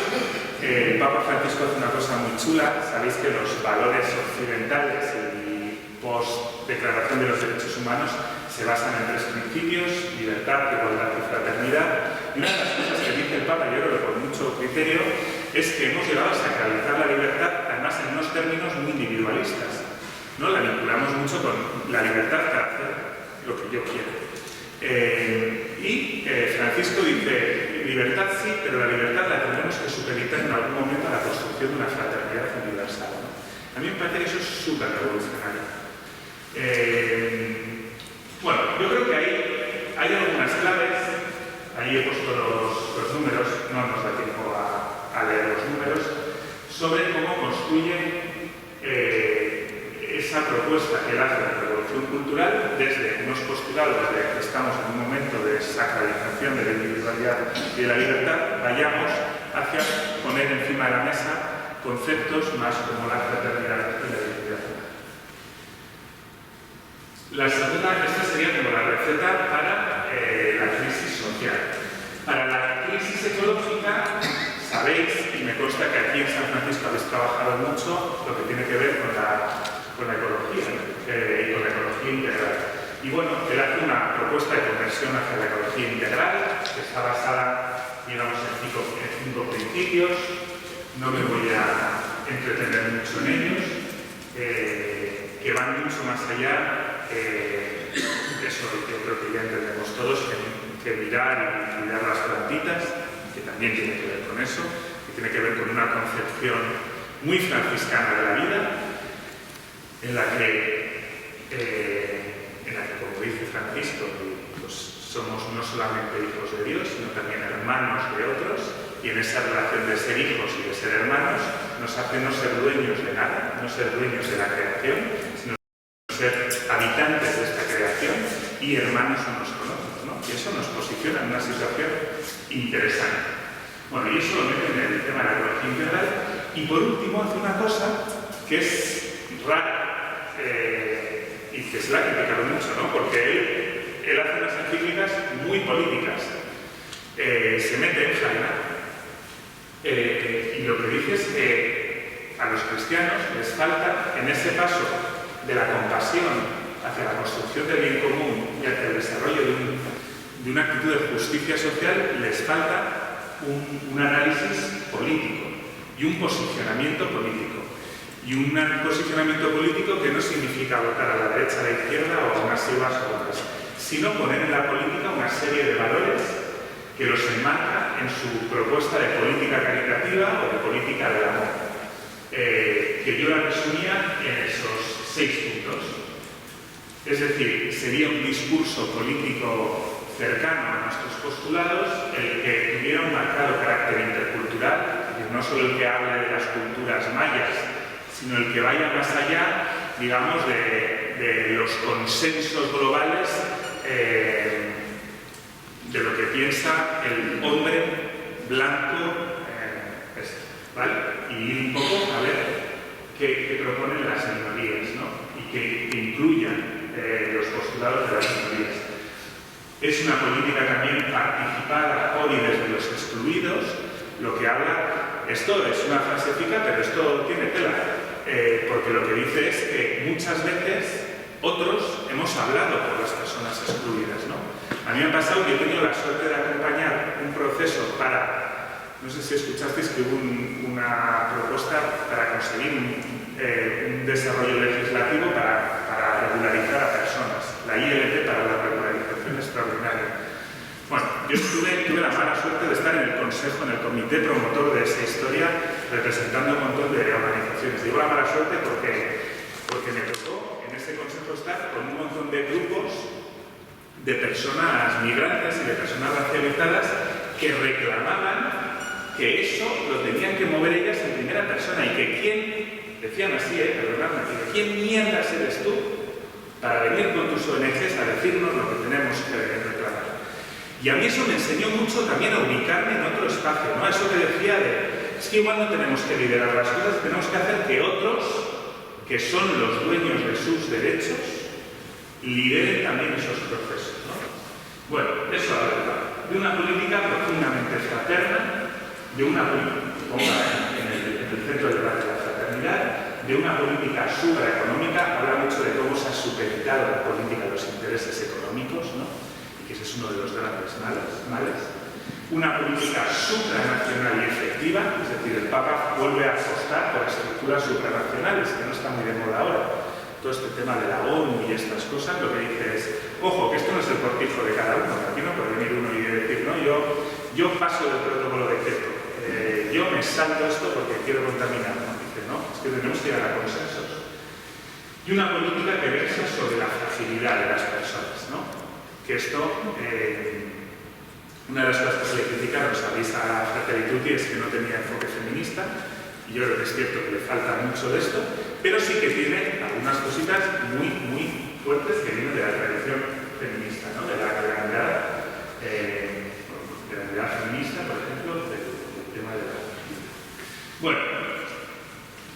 El Papa Francisco hace una cosa muy chula. Sabéis que los valores occidentales y post-declaración de los derechos humanos se basan en 3 principios: libertad, igualdad y fraternidad. Y una de las cosas que dice el Papa, yo creo que con mucho criterio, es que hemos llegado a sacralizar la libertad, además en unos términos muy individualistas, ¿no? La vinculamos mucho con la libertad para hacer lo que yo quiero. Francisco dice, libertad sí, pero la libertad la tendremos que supeditar en algún momento a la construcción de una fraternidad universal, ¿no? A mí me parece que eso es súper revolucionario. Bueno, yo creo que hay algunas claves. Ahí he puesto los números, no nos da tiempo a leer los números, sobre cómo construye esa propuesta que él hace de revolución cultural desde unos postulados de que estamos en un momento de sacralización de la individualidad y de la libertad, vayamos hacia poner encima de la mesa conceptos más como la fraternidad y la dignidad. La segunda, esta sería como la receta para la crisis social. Para la crisis ecológica, sabéis, y me consta que aquí en San Francisco habéis trabajado mucho lo que tiene que ver con la ecología y con la ecología integral. Y bueno, él hace una propuesta de conversión hacia la ecología integral que está basada, digamos, en 5 principios. No me voy a entretener mucho en ellos, que van mucho más allá. Eso yo creo que ya entendemos todos, que mirar y cuidar las plantitas, que también tiene que ver con eso, que tiene que ver con una concepción muy franciscana de la vida, en la que como dice Francisco, pues somos no solamente hijos de Dios, sino también hermanos de otros, y en esa relación de ser hijos y de ser hermanos nos hace no ser dueños de nada, no ser dueños de la creación, sino ser habitantes de esta creación y hermanos unos con otros, ¿no? Y eso nos posiciona en una situación interesante. Bueno, y eso lo mete en el tema de la ecología integral. Y por último hace una cosa que es rara y que se la ha criticado mucho, ¿no? Porque él hace unas encíclicas muy políticas. Se mete en faena. Y lo que dice es que a los cristianos les falta en ese paso de la compasión hacia la construcción del bien común y hacia el desarrollo de una actitud de justicia social, les falta un análisis político y un posicionamiento político. Y un posicionamiento político que no significa votar a la derecha, a la izquierda o a unas sí o a otras, sino poner en la política una serie de valores que los enmarca en su propuesta de política caritativa o de política del amor, que yo la resumía en esos 6 puntos. Es decir, sería un discurso político cercano a nuestros postulados, el que tuviera un marcado carácter intercultural, no solo el que hable de las culturas mayas, sino el que vaya más allá, digamos, de los consensos globales de lo que piensa el hombre blanco, ¿vale? Y ir un poco a ver qué proponen las minorías, ¿no? Y que incluyan los postulados de las minorías. Es una política también participada por y desde los excluidos, lo que habla, esto es una frase fija, pero esto tiene tela, porque lo que dice es que muchas veces otros hemos hablado por las personas excluidas, ¿no? A mí me ha pasado que he tenido la suerte de acompañar un proceso para, no sé si escuchasteis que hubo una propuesta para conseguir un desarrollo legislativo para regularizar a personas, la ILP para la regularización extraordinaria. Bueno, yo tuve la mala suerte de estar en el consejo, en el comité promotor de esa historia, representando un montón de organizaciones. Digo la mala suerte porque me tocó en ese consejo estar con un montón de grupos de personas migrantes y de personas racializadas que reclamaban que eso lo tenían que mover ellas en primera persona y que quién, decían así, perdonadme, que quién mierdas eres tú para venir con tus ONGs a decirnos lo que tenemos que reclamar. Y a mí eso me enseñó mucho también a ubicarme en otro espacio, ¿no? Eso que decía es que igual no tenemos que liderar las cosas, tenemos que hacer que otros, que son los dueños de sus derechos, lideren también esos procesos, ¿no? Bueno, eso la verdad. de una política profundamente fraterna, de una política, en el centro del debate de la fraternidad, de una política supraeconómica. Habla mucho de cómo se ha supeditado la política a los intereses económicos, ¿no? Y que ese es uno de los grandes males. Una política supranacional y efectiva, es decir, el Papa vuelve a apostar por estructuras supranacionales, que no está muy de moda ahora. Todo este tema de la ONU y estas cosas, lo que dice es, ojo, que esto no es el cortijo de cada uno, aquí no puede venir uno y decir, no, yo paso del protocolo de Kyoto, yo me salto esto porque quiero contaminar, ¿no? Dice, no, es que tenemos que llegar a consensos. Y una política que versa sobre la fragilidad de las personas, ¿no? Que esto, una de las cosas que se le criticaron a Fratelli Tutti es que no tenía enfoque feminista, y yo creo que es cierto que le falta mucho de esto, pero sí que tiene algunas cositas muy, muy fuertes que vienen de la tradición feminista, ¿no? De la realidad feminista, por ejemplo, del tema de la vida. Bueno,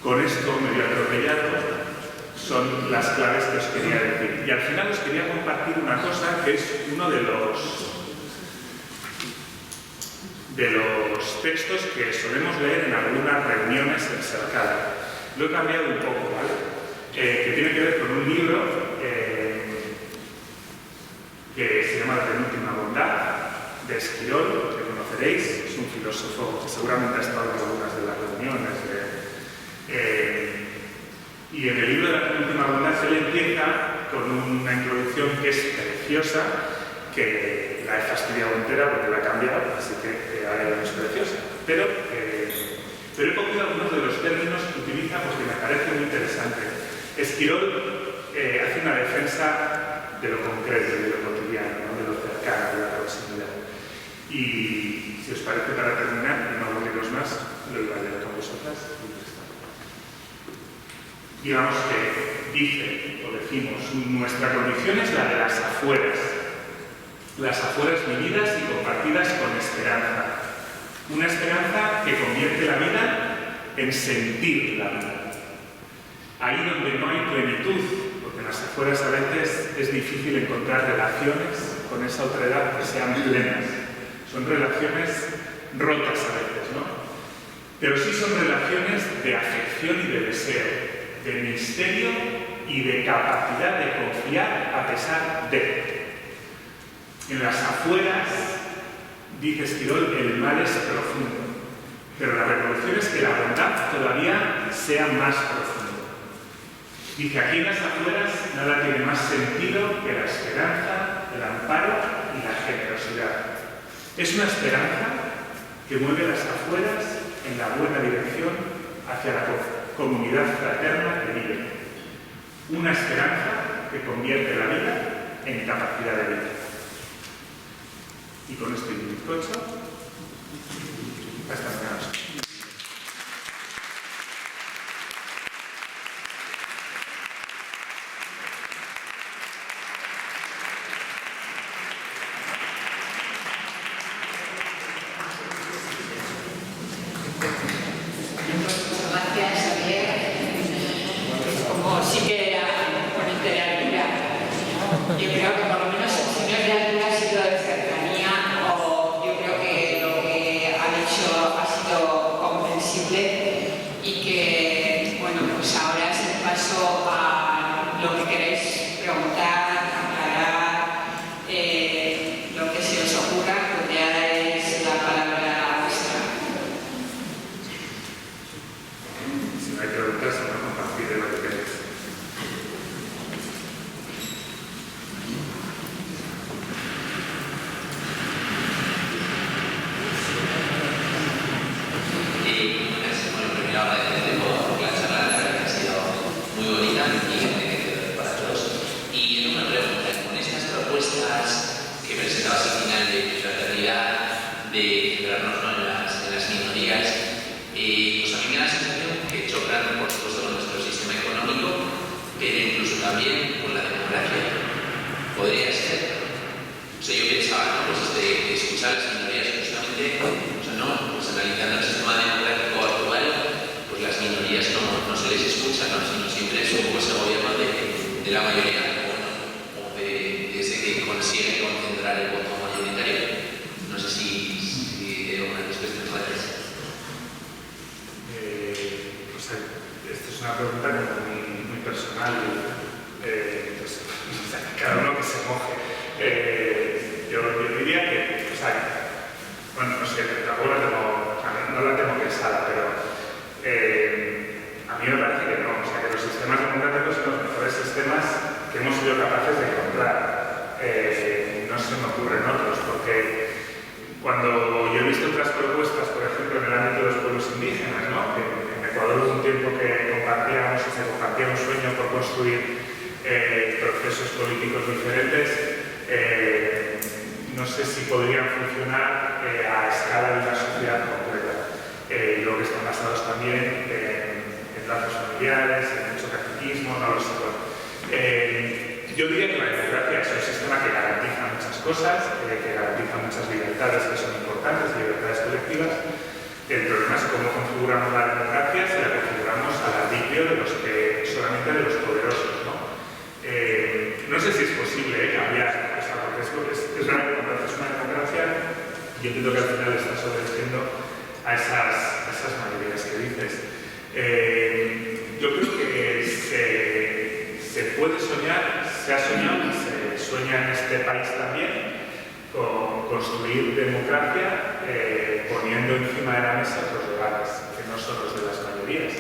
con esto medio atropellado son las claves que os quería decir. Y al final os quería compartir una cosa que es uno de los textos que solemos leer en algunas reuniones en Cercada. Lo he cambiado un poco, ¿vale? Que tiene que ver con un libro que se llama La penúltima bondad, de Esquirol, que conoceréis. Es un filósofo que seguramente ha estado en algunas de las reuniones. Y en el libro de La penúltima bondad él empieza con una introducción que es preciosa, que la he fastidiado entera porque la he cambiado, así que ahora no es preciosa. Pero he cogido algunos de los términos que utiliza porque me parece muy interesante. Esquirol hace una defensa de lo concreto, de lo cotidiano, ¿no? De lo cercano, de la proximidad. Y si os parece, para terminar, y no aburriros más, lo iba a leer con vosotras. Digamos que dice, o decimos, nuestra condición es la de las afueras vividas y compartidas con esperanza. Una esperanza que convierte la vida en sentir la vida. Ahí donde no hay plenitud, porque en las afueras a veces es difícil encontrar relaciones con esa otredad que sean plenas. Son relaciones rotas a veces, ¿no? Pero sí son relaciones de afección y de deseo, de misterio y de capacidad de confiar a pesar de. En las afueras, dice Esquirol, el mal es profundo, pero la revolución es que la bondad todavía sea más profunda. Dice, aquí en las afueras nada tiene más sentido que la esperanza, el amparo y la generosidad. Es una esperanza que mueve las afueras en la buena dirección hacia la comunidad fraterna que vive. Una esperanza que convierte la vida en capacidad de vida. Y con esto y mi bizcocho, hasta mañana. pregunta como muy personal. Pues, cada uno que se moje. Yo diría que, o sea, bueno, no sé, tampoco no la tengo pensada, pero a mí me parece que no, o sea, que los sistemas democráticos son los mejores sistemas que hemos sido capaces de encontrar. No se me ocurren otros, porque cuando yo he visto otras propuestas, por ejemplo, en el ámbito de los pueblos indígenas, ¿no? Que en Ecuador hubo un tiempo que se compartía un sueño por construir procesos políticos diferentes, no sé si podrían funcionar a escala de una sociedad completa. Lo que están basados también en lazos familiares, en mucho catequismo, no lo sé. Yo diría que la democracia es un sistema que garantiza muchas cosas, que garantiza muchas libertades que son importantes, libertades colectivas. El problema es cómo configuramos la democracia si la configuramos al arbitrio solamente de los poderosos, ¿no? No sé si es posible cambiar, o sea, porque es verdad que cuando haces una democracia, yo entiendo que al final estás obedeciendo a esas mayorías que dices. Yo creo que se puede soñar, se ha soñado y se sueña en este país también con construir democracia poniendo encima de la mesa otros debates que no son los de las mayorías.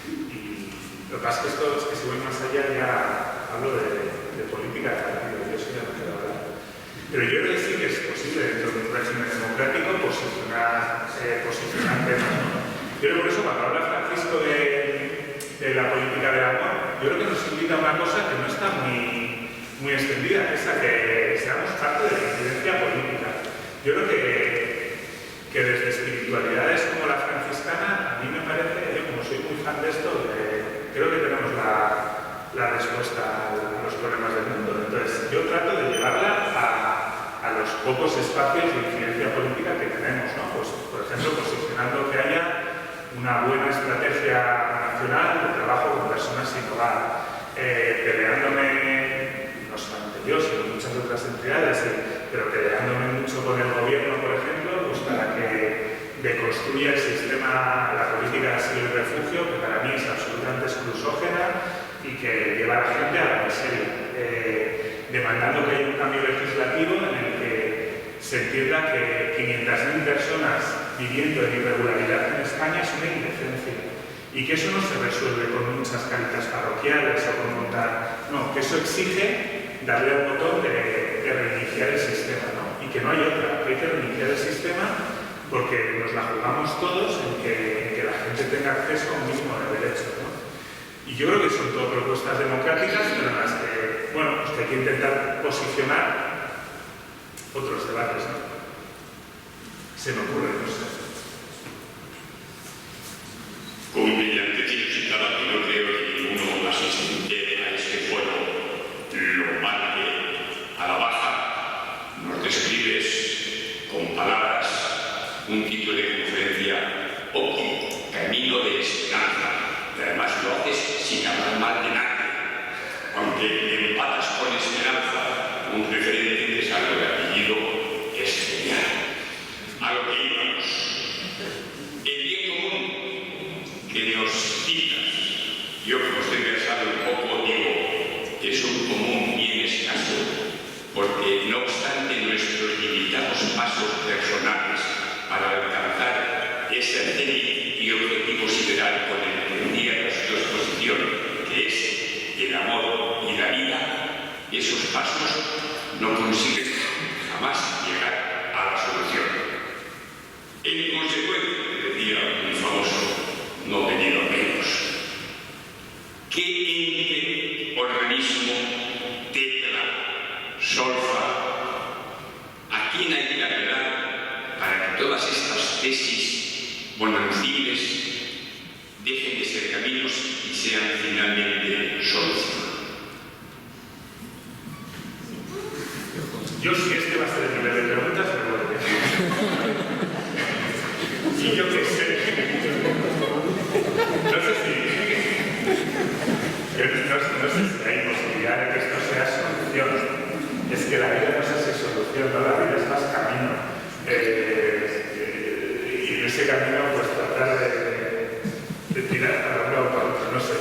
Y lo que pasa es que si voy más allá ya hablo de política de partido, yo soy de la verdad. Pero yo creo que sí que es posible dentro de un régimen democrático posicionar temas, ¿no? Yo creo que por eso cuando habla Francisco de la política del amor, yo creo que nos invita a una cosa que no está muy extendida, que es a que seamos parte de la incidencia política. Yo creo que desde espiritualidades como la franciscana, a mí me parece, yo como soy muy fan de esto, creo que tenemos la respuesta a los problemas del mundo. Entonces, yo trato de llevarla a los pocos espacios de incidencia política que tenemos, ¿no? Pues, por ejemplo, posicionando que haya una buena estrategia nacional de trabajo con personas sin hogar, peleándome, no solamente yo, sino muchas otras entidades, pero peleándome mucho con el gobierno, por ejemplo, pues para que deconstruya el sistema, la política de asilo y refugio, que para mí es absolutamente exclusógena y que lleva a la gente a la miseria, demandando que haya un cambio legislativo en el que se entienda que 500.000 personas viviendo en irregularidad en España es una indecencia y que eso no se resuelve con muchas caritas parroquiales o con montar, no, que eso exige darle al botón de reiniciar el sistema, ¿no? Y que no hay otra, que hay que reiniciar el sistema porque nos la jugamos todos en que la gente tenga acceso a un mínimo de derechos, ¿no? Y yo creo que son todo propuestas democráticas, pero en las que, bueno, pues que hay que intentar posicionar otros debates, ¿no? Se me ocurre, no sé. Como mediante ti citaba que no creo que ninguno asistente a este foro lo marque a la baja, nos describes con palabras un título de conferencia óptimo, camino de esperanza, y además lo haces sin hablar mal de nadie, aunque empatas con esperanza, un referente de salvo de apellido es genial. A lo que íbamos, el bien común que nos citas, yo como estoy versado un poco digo que es un común bien escaso, porque no obstante nuestros limitados pasos personales para alcanzar ese débil y objetivo sideral con el que un día nuestra exposición, que es el amor y la vida, esos pasos no consiguen jamás llegar a la solución. En consecuencia, decía un famoso, no venido menos, ¿qué ente, organismo, tecla, solfa, a quién hay que apelar para que todas estas tesis bonancibles dejen de ser caminos y sean finalmente solución? Yo, si este va a ser el nivel de preguntas, me lo voy a decir. Y yo qué sé. No sé si hay posibilidad de que esto sea solución. Es que la vida no es esa solución, ¿no? La vida es más camino. Y en ese camino, pues tratar de tirar para un lado o para otro, no sé.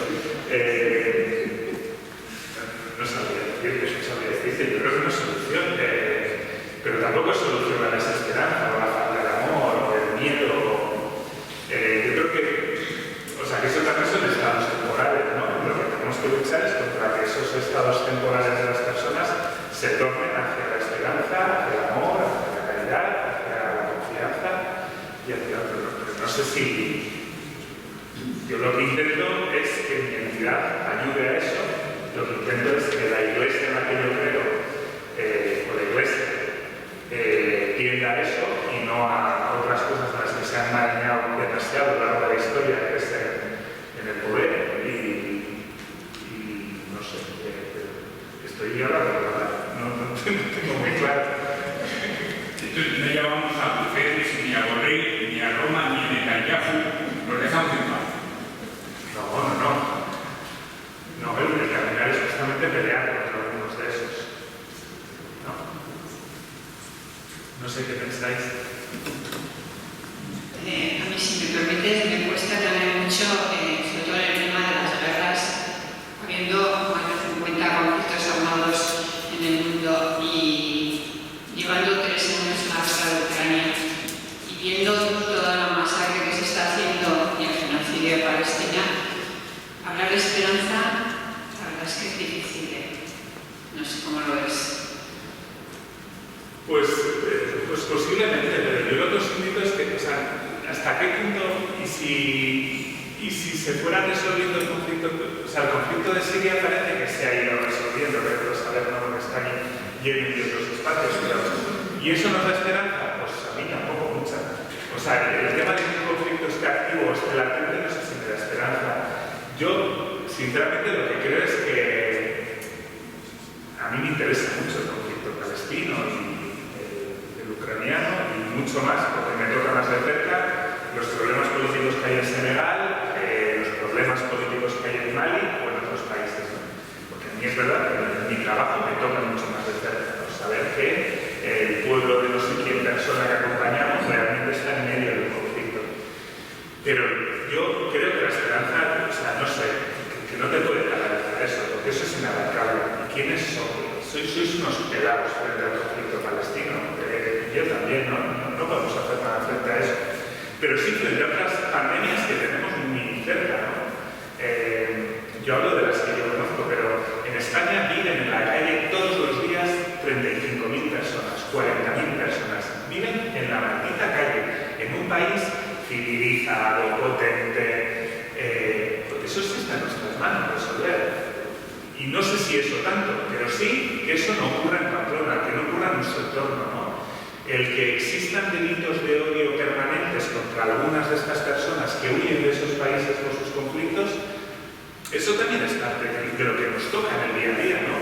no sé si... Yo lo que intento es que mi entidad ayude a eso. Lo que intento es que la iglesia en la que yo creo, o la iglesia, tienda a eso y no a otras cosas en las que se han marañado demasiado a lo largo de la historia, que es en el poder. Y no sé, estoy hablando, ¿verdad? No tengo muy claro. Entonces no llamamos a Guterres, ni a Borrell, ni a Roma, ni a Netanyahu, los dejamos en paz. No, el caminar es justamente pelear contra algunos de esos. No sé qué pensáis. A mí, si me permites, me cuesta también mucho, sobre todo en el tema de las guerras, habiendo más de 50 conflictos armados en el mundo y llevando 3 años en la guerra de Ucrania y viendo toda la masacre que se está haciendo y el genocidio de Palestina, hablar de esperanza, la verdad es que es difícil. No sé cómo lo es. Pues posiblemente, pero yo lo que os invito es que, o sea, hasta qué punto, y si se fuera resolviendo el conflicto, o sea, el conflicto de Siria parece que se ha ido resolviendo, pero saber no lo que está lleno de otros espacios, ¿y eso nos da esperanza? Pues a mí tampoco mucha. O sea, el tema de que un conflicto esté activo o esté latente no sé si me da esperanza. Yo, sinceramente, lo que creo es que a mí me interesa mucho el conflicto palestino y el ucraniano y mucho más, porque me toca más de cerca los problemas políticos que hay en Senegal, los problemas políticos que hay en Mali o en otros países, ¿no? Porque a mí es verdad que en mi trabajo me toca mucho más de cerca, ¿no? Saber que el pueblo de no sé quién persona que acompañamos realmente está en medio del conflicto. Pero yo creo que la esperanza, o sea, no sé, que no te puede paralizar eso, porque eso es inabarcable. ¿Y quiénes son? Sois unos pelados frente al conflicto palestino. Yo también, no podemos hacer nada frente a eso. Pero sí frente a otras pandemias que tenemos muy cerca, ¿no? Yo hablo de las que yo conozco, pero en España viven en la calle todos los días 35.000 personas, 40.000 personas. Viven en la maldita calle, en un país civilizado, potente. Pues eso sí está en nuestras manos resolver. Y no sé si eso tanto, pero sí que eso no ocurra en Pamplona, que no ocurra en nuestro entorno, ¿no? El que existan delitos de odio permanentes contra algunas de estas personas que huyen de esos países por sus conflictos, eso también es parte de lo que nos toca en el día a día, ¿no?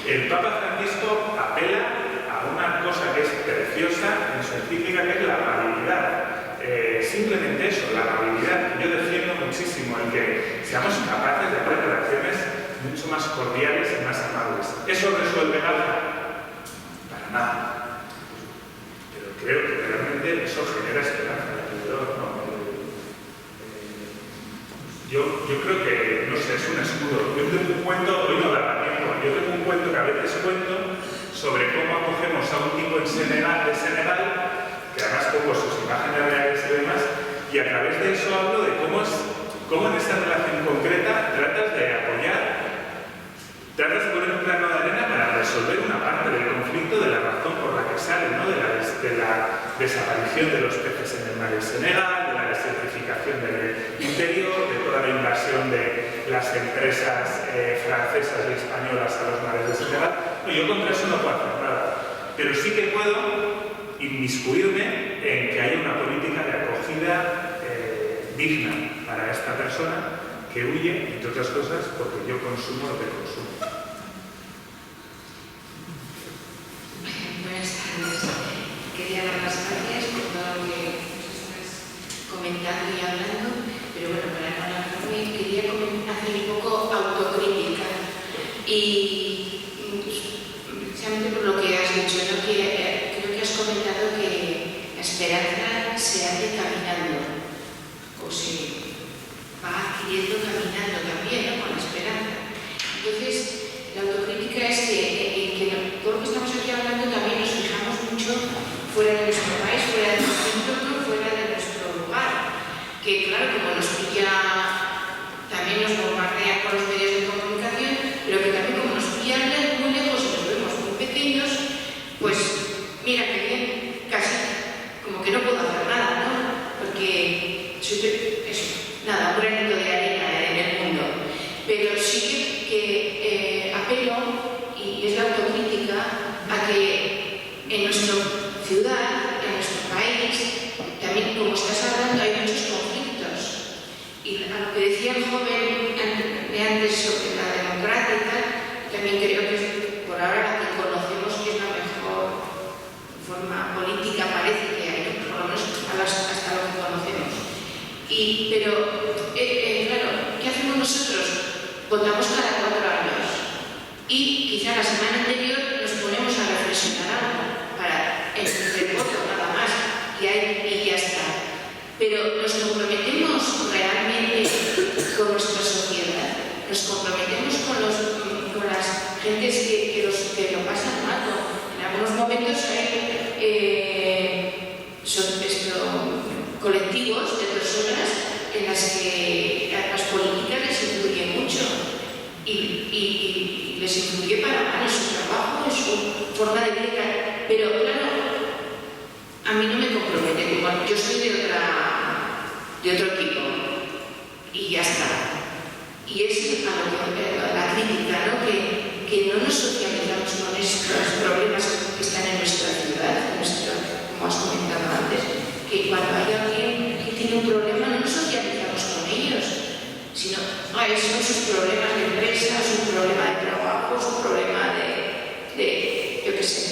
El Papa Francisco apela a una cosa que es preciosa en su encíclica, que es la amabilidad. Simplemente eso, la amabilidad. Yo defiendo muchísimo el que seamos capaces de hacer relaciones mucho más cordiales y más amables. ¿Eso resuelve nada? Para nada. Pero creo que realmente eso genera esperanza alrededor, ¿no? Yo creo que, no sé, es un escudo. Yo tengo un cuento, hoy no da tiempo, yo tengo un cuento que a veces cuento sobre cómo acogemos a un tipo de Senegal, que además pongo sus imágenes reales y demás, y a través de eso hablo de cómo en esta relación concreta tratas de apoyar, tratas de poner un plano de arena para resolver una parte del conflicto, de la razón por la que sale, ¿no? de la desaparición de los peces en el mar de Senegal, de la desertificación del interior, de toda la invasión de las empresas francesas y españolas a los mares de Senegal. No, yo contra eso no puedo hacer nada, pero sí que puedo inmiscuirme en que haya una política de acogida digna para esta persona que huye, entre otras cosas, porque yo consumo lo que consumo. Buenas tardes. Quería dar las gracias por todo lo que estás comentando y hablando, pero bueno, para no alargarme, quería hacer un poco autocrítica y precisamente por lo que has dicho, ¿no? Que creo que has comentado que la esperanza se hace caminando o se va adquiriendo caminando también, ¿no? Con la esperanza. Entonces, la autocrítica es que todo lo que estamos aquí hablando también nos fijamos mucho fuera de nuestro país, fuera de nuestro entorno, fuera de nuestro lugar. Que claro, como nos pilla, también nos bombardea con los medios de comunicación, pero que también como nos pilla muy lejos y nos vemos muy pequeños, pues mira que bien, casi como que no puedo hacer nada, ¿no? Porque nada, un granito de arena en el mundo. Pero sí que apelo, y es la autocrítica, a que en nuestra ciudad, en nuestro país, también como estás hablando, hay muchos conflictos. Y a lo que decía el joven de antes sobre la democrática, también creo que por ahora la que conocemos que es la mejor forma política, parece que hay, por lo menos hasta lo que conocemos. Pero, claro, ¿qué hacemos nosotros? Votamos cada 4 años y quizá la semana anterior nos ponemos a reflexionar algo para el voto nada más y ya está. Pero nos comprometemos realmente con nuestra sociedad, nos comprometemos con las gentes que lo pasan mal. En algunos momentos hay colectivos de personas en las que las políticas les influyen mucho y les influye para mal en su trabajo, en su forma de vida. Pero claro, a mí no me compromete, como yo soy de otro equipo y ya está. Y es la crítica, ¿no? Que no nos socializamos con estos problemas que están en nuestra ciudad, como has comentado antes, que cuando hay alguien que tiene un problema no nos socializamos con ellos, sino son sus problemas de empresa, su problema de trabajo, su problema de yo qué sé,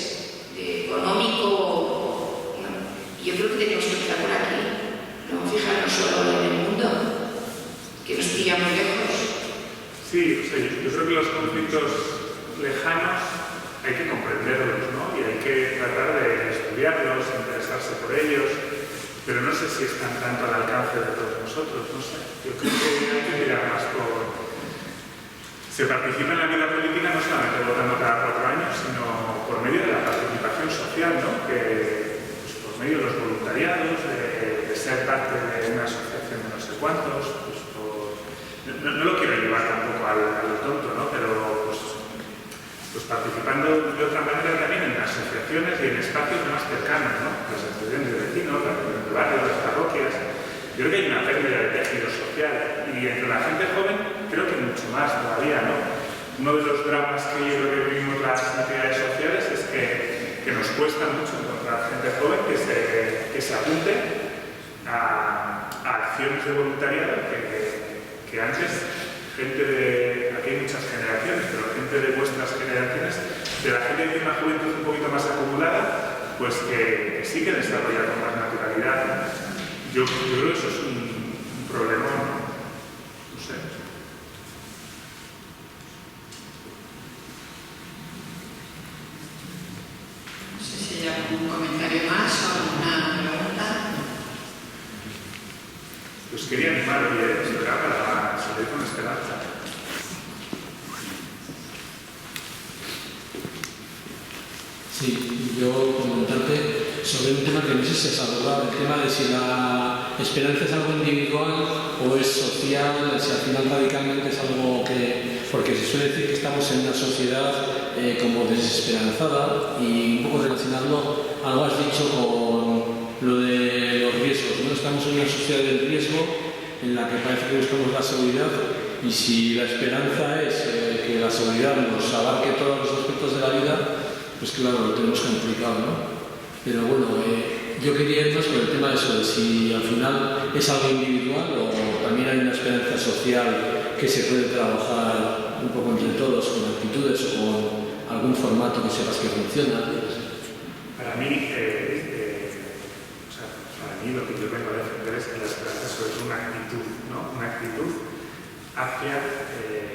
de económico. Y yo creo que tenemos que estar por aquí, no fijarnos solo en el mundo, que nos pilla muy lejos. Sí, yo creo que los conflictos lejanos hay que comprenderlos, ¿no? Y hay que tratar de estudiarlos, interesarse por ellos, pero no sé si están tanto al alcance de todos nosotros, no sé. Yo creo que hay que mirar más por... Se participa en la vida política no solamente votando cada 4 años, sino por medio de la participación social, ¿no? Pues, por medio de los voluntariados, de ser parte de una asociación de no sé cuántos, pues no lo quiero llevar tampoco a lo tonto, ¿no? Pero pues participando de otra manera también en asociaciones y en espacios más cercanos, ¿no? Las asociaciones de vecinos, las asociaciones de barrios, las parroquias. Yo creo que hay una pérdida de tejido social y entre la gente joven creo que mucho más todavía, ¿no? Uno de los dramas que yo creo que vivimos las entidades sociales es que nos cuesta mucho encontrar gente joven que se apunte a acciones de voluntariado que antes, gente de... Aquí hay muchas generaciones, pero gente de vuestras generaciones, de la gente que tiene una juventud un poquito más acumulada, pues que sí que desarrolla con más naturalidad. Yo creo que eso es un problema, no sé. No sé si hay algún comentario más o alguna pregunta. Pues quería animar y esperar para salir con esperanza. Sí, yo comentarte sobre un tema que no sé si has abordado, el tema de si la esperanza es algo individual o es social, si al final radicalmente es algo que... Porque se suele decir que estamos en una sociedad como desesperanzada y un poco relacionarlo, algo has dicho con lo de los riesgos, ¿no? Estamos en una sociedad del riesgo en la que parece que buscamos la seguridad y si la esperanza es que la seguridad nos abarque todos los aspectos de la vida, pues claro, lo tenemos complicado, ¿no? Pero bueno, yo quería ir más por el tema de eso, de si al final es algo individual o también hay una esperanza social que se puede trabajar un poco entre todos, con actitudes o con algún formato que sepas que funciona. Para mí, lo que yo vengo a defender es que la esperanza sobre todo una actitud, ¿no? Una actitud hacia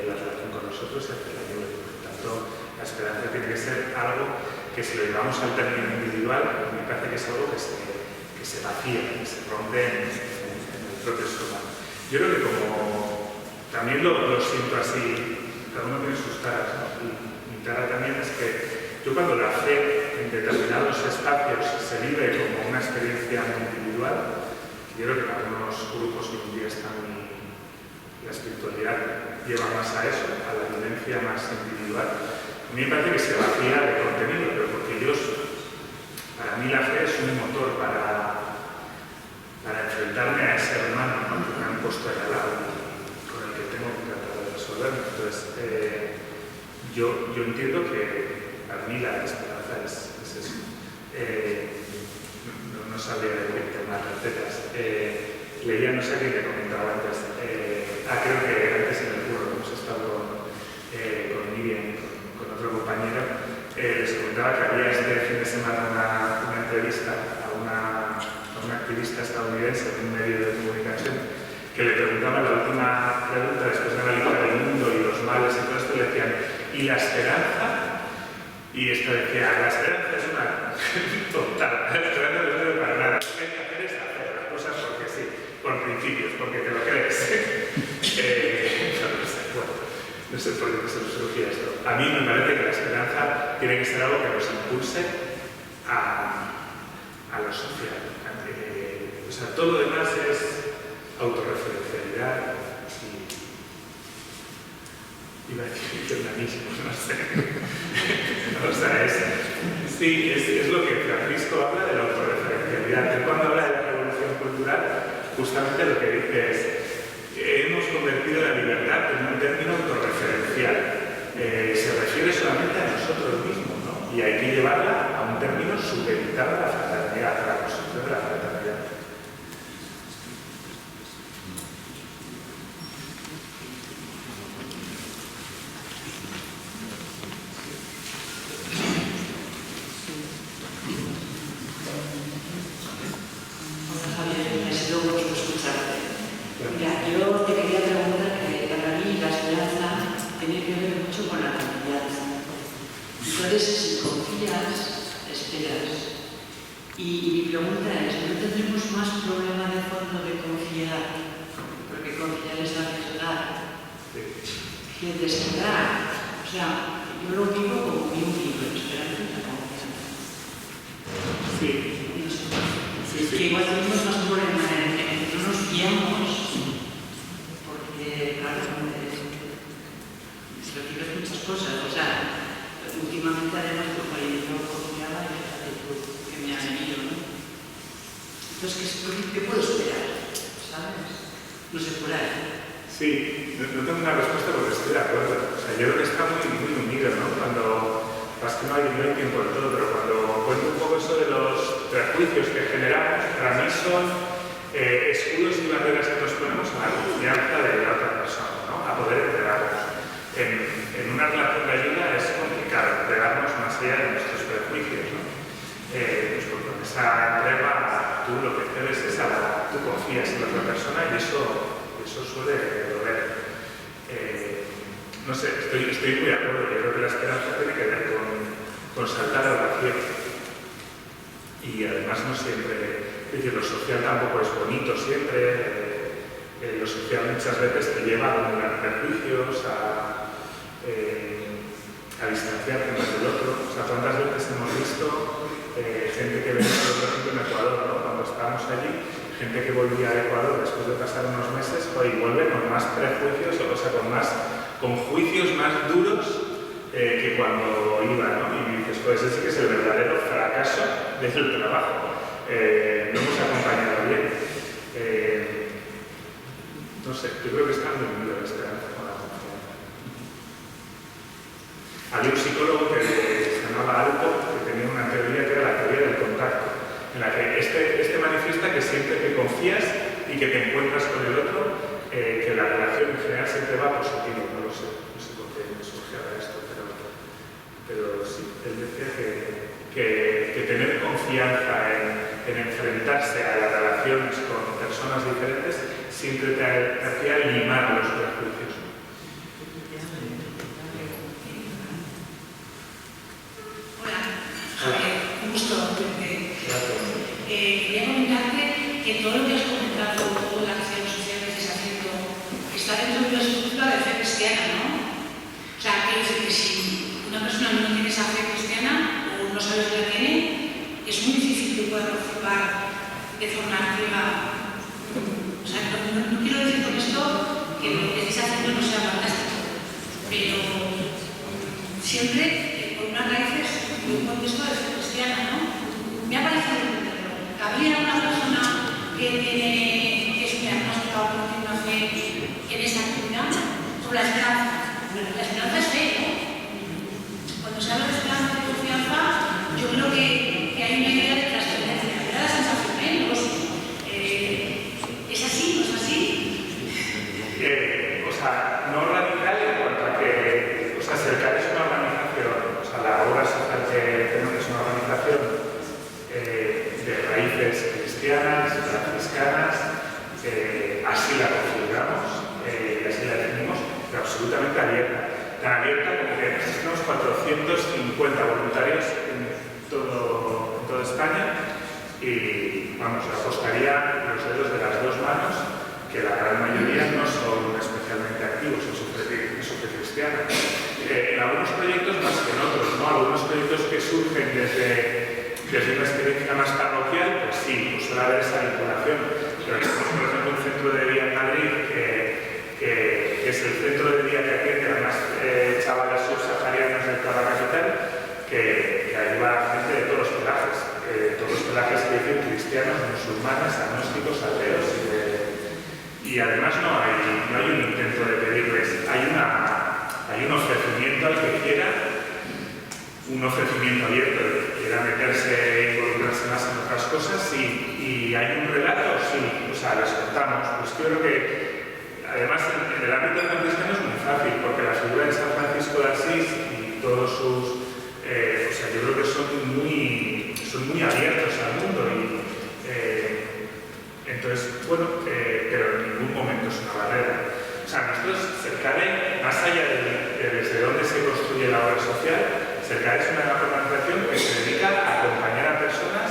la relación con nosotros y hacia la ayuda. Por tanto, la esperanza tiene que ser algo que si lo llevamos al término individual, me parece que es algo que se vacía, que se rompe en el propio ser humano. Yo creo que como también lo siento así, cada uno tiene sus caras, ¿no? Y mi cara también es que yo cuando la fe en determinados espacios se vive como una experiencia muy individual, yo creo que en algunos grupos hoy en día la espiritualidad lleva más a eso, a la vivencia más individual. A mí me parece que se vacía de contenido, pero porque para mí la fe es un motor para enfrentarme a ese hermano puesto ahí al lado con el que tengo que tratar de resolverlo. Entonces, yo entiendo que para mí la esperanza es eso. No sabría decirte más recetas. Leía, no sé quién le comentaba antes, creo que antes en el curro hemos estado con Miriam, con otro compañero, les comentaba que había este fin de semana una entrevista a una activista estadounidense en un medio de comunicación que le preguntaba la última pregunta después de analizar el mundo y los males y todo esto, le decían, ¿y la esperanza? Y esta decía, la esperanza es una total, la esperanza no sirve para nada, lo que hay que hacer es hacer las cosas porque sí, por principios, porque te lo crees. No sé por qué se nos surgía esto. A mí me parece que la esperanza tiene que ser algo que nos impulse a lo social. O sea, todo lo demás es autorreferencialidad y iba a decir humanismo, no sé. O sea, es lo que Francisco habla de la autorreferencialidad. Él cuando habla de la revolución cultural, justamente lo que dice es hemos convertido la libertad en un término autorreferencial. Se refiere solamente a nosotros mismos, ¿no? Y hay que llevarla a un término supeditado a la fraternidad, a la construcción de la fraternidad. Hola Javier, me ha sido un gusto escucharte. Mira, yo te quería preguntar que para mí la esperanza tiene que ver mucho con la confianza. Entonces, si confías, esperas. Y mi pregunta es, ¿no tendremos más problema de fondo de confiar? Porque confiar es arriesgar. Que de esperar. O sea, yo lo vivo como un libro, esperanza y la confianza. Sí. Que igual tenemos más problema en que no nos guiamos, porque, claro, recibes muchas cosas. O sea, últimamente además yo confiaba en la actitud que me ha venido, ¿no? Entonces, ¿qué puedo esperar? ¿Sabes? No sé, por ahí. Sí, no tengo una respuesta porque estoy de acuerdo. O sea, yo creo que está muy unido, ¿no? Pasa que no hay tiempo de todo, pero cuando cuento un poco eso de los prejuicios que generamos, para mí son escudos y barreras que nos ponemos a la confianza de la otra persona, ¿no? A poder entregarnos. En una relación de ayuda es complicado entregarnos más allá de nuestros prejuicios, ¿no? Pues porque con esa entrega tú lo que cedes es tú confías en la otra persona y eso suele doler. No sé, estoy muy de acuerdo. Yo creo que la esperanza tiene que ver con saltar a la oración. Y además no siempre, es decir, lo social tampoco es bonito siempre. Lo social muchas veces te lleva a dominar prejuicios, a distanciarte más del otro. O sea, ¿cuántas veces hemos visto gente que venía, por ejemplo, en Ecuador, ¿no? Cuando estábamos allí, gente que volvía a Ecuador después de pasar unos meses y vuelve con más prejuicios, o sea, con juicios más duros que cuando iba, ¿no? Y dices, pues ese que es el verdadero fracaso del trabajo. No hemos acompañado bien. No sé, yo creo que está muy unido la esperanza con la confianza. Había un psicólogo que se llamaba Alpo, que tenía una teoría que era la teoría del contacto, en la que este manifiesta que siempre que confías y que te encuentras con el otro, que la relación en general siempre va positivo. No sé por qué me surge ahora esto, pero sí, él decía que tener confianza en enfrentarse a las relaciones con personas diferentes siempre te hacía limar los prejuicios. Hola, Javier, un gusto verte. Quería comentarte que todo lo que has comentado, toda la acción social que estás haciendo, está dentro de una estructura de fe cristiana, ¿no? O sea, quiero decir que si una persona no tiene esa fe cristiana o no sabe lo que tiene, es muy difícil que pueda participar de forma activa. O sea, no quiero decir con esto que lo que estés haciendo no sea fantástico, pero siempre con unas raíces de un contexto de fe cristiana, ¿no? Me ha parecido entenderlo. Había una persona que es un diagnóstico, que no tiene una fe la esperanza. Bueno, la esperanza es fe, ¿no? Cuando se habla de esperanza y confianza, yo creo que hay una idea de trascendencia, era la sensación menos. ¿Es así? ¿No es así? O sea, no radical en cuanto a que, o sea, Cercar es una organización, o sea, la obra social que tenemos es una organización de raíces cristianas, franciscanas, así la configuramos y así la definimos, pero absolutamente abierta. Tan abierta como que tenemos 450 voluntarios en toda España y, vamos, apostaría los dedos de las dos manos que la gran mayoría no son especialmente activos en su fe cristiana. En algunos proyectos más que en otros, ¿no? Algunos proyectos que surgen desde una experiencia más parroquial, pues sí, pues suele haber esa vinculación. Pero tenemos, por ejemplo, un centro de día en Madrid que es el centro de día que atiende a más chavales subsaharianos de toda la capital, que ayuda a gente de todos los pelajes, que dicen cristianos, musulmanes, agnósticos, ateos y además no hay un intento de pedirles, hay un ofrecimiento al que quiera, un ofrecimiento abierto, el que quiera meterse e involucrarse más en otras cosas, sí, y hay un relato, sí, o sea, les contamos. Pues creo que, además, en el ámbito franciscano es muy fácil, porque la figura de San Francisco de Asís y todos sus, o sea, yo creo que son muy abiertos al mundo y entonces, bueno, pero en ningún momento es una barrera. O sea, nosotros, Cercare, más allá de desde dónde se construye la obra social, Cercare es una organización que se dedica a acompañar a personas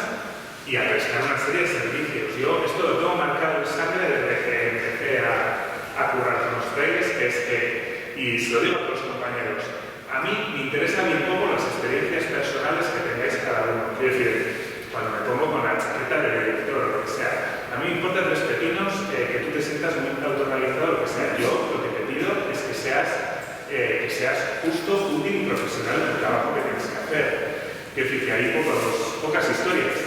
y a prestar una serie de servicios. Yo esto lo tengo marcado en sangre desde que empecé a currar con los frailes, que es que, y se lo digo a todos los compañeros, a mí me interesa bien poco las experiencias personales que tengáis cada uno. Quiero decir, cuando me pongo con la chaqueta de director o lo que sea, a mí me importa tres pepinos que tú te sientas muy autorrealizado, lo que sea. Yo lo que te pido es que seas justo, útil y profesional en el trabajo que tienes que hacer. Quiero decir que hay pocas historias.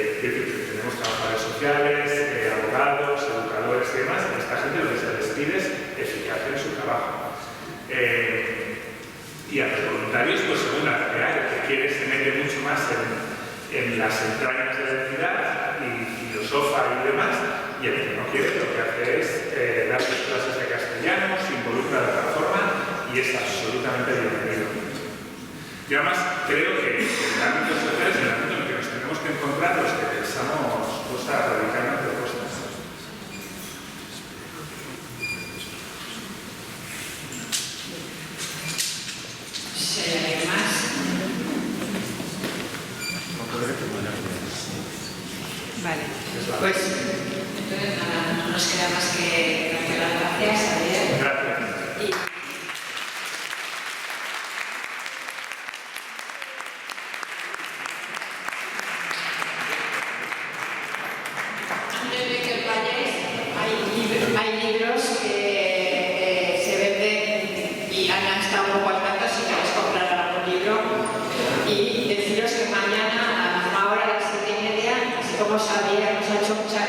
Tenemos trabajadores sociales, abogados, educadores y demás, y a esta gente lo que se les pide es eficacia en su trabajo. Y a los voluntarios, pues según la realidad, el que quiere se mete mucho más en las entrañas de la entidad y filosofa y demás, y el que no quiere lo que hace es darles clases de castellano, se involucra de otra forma y es absolutamente bienvenido. Yo además creo que en el ámbito social es el ámbito en el que nos tenemos que encontrar los que pensamos cosas radicalmente opuestas. Si hay alguien más. Vale, pues entonces nada, no nos queda más que darte las gracias, Javier. Gracias. Antes de que vayáis, hay libros que se venden y han estado un poco al tanto si queréis comprar algún libro. Y deciros que mañana a la misma hora, a las 7:30, así como Xavier nos ha hecho mucha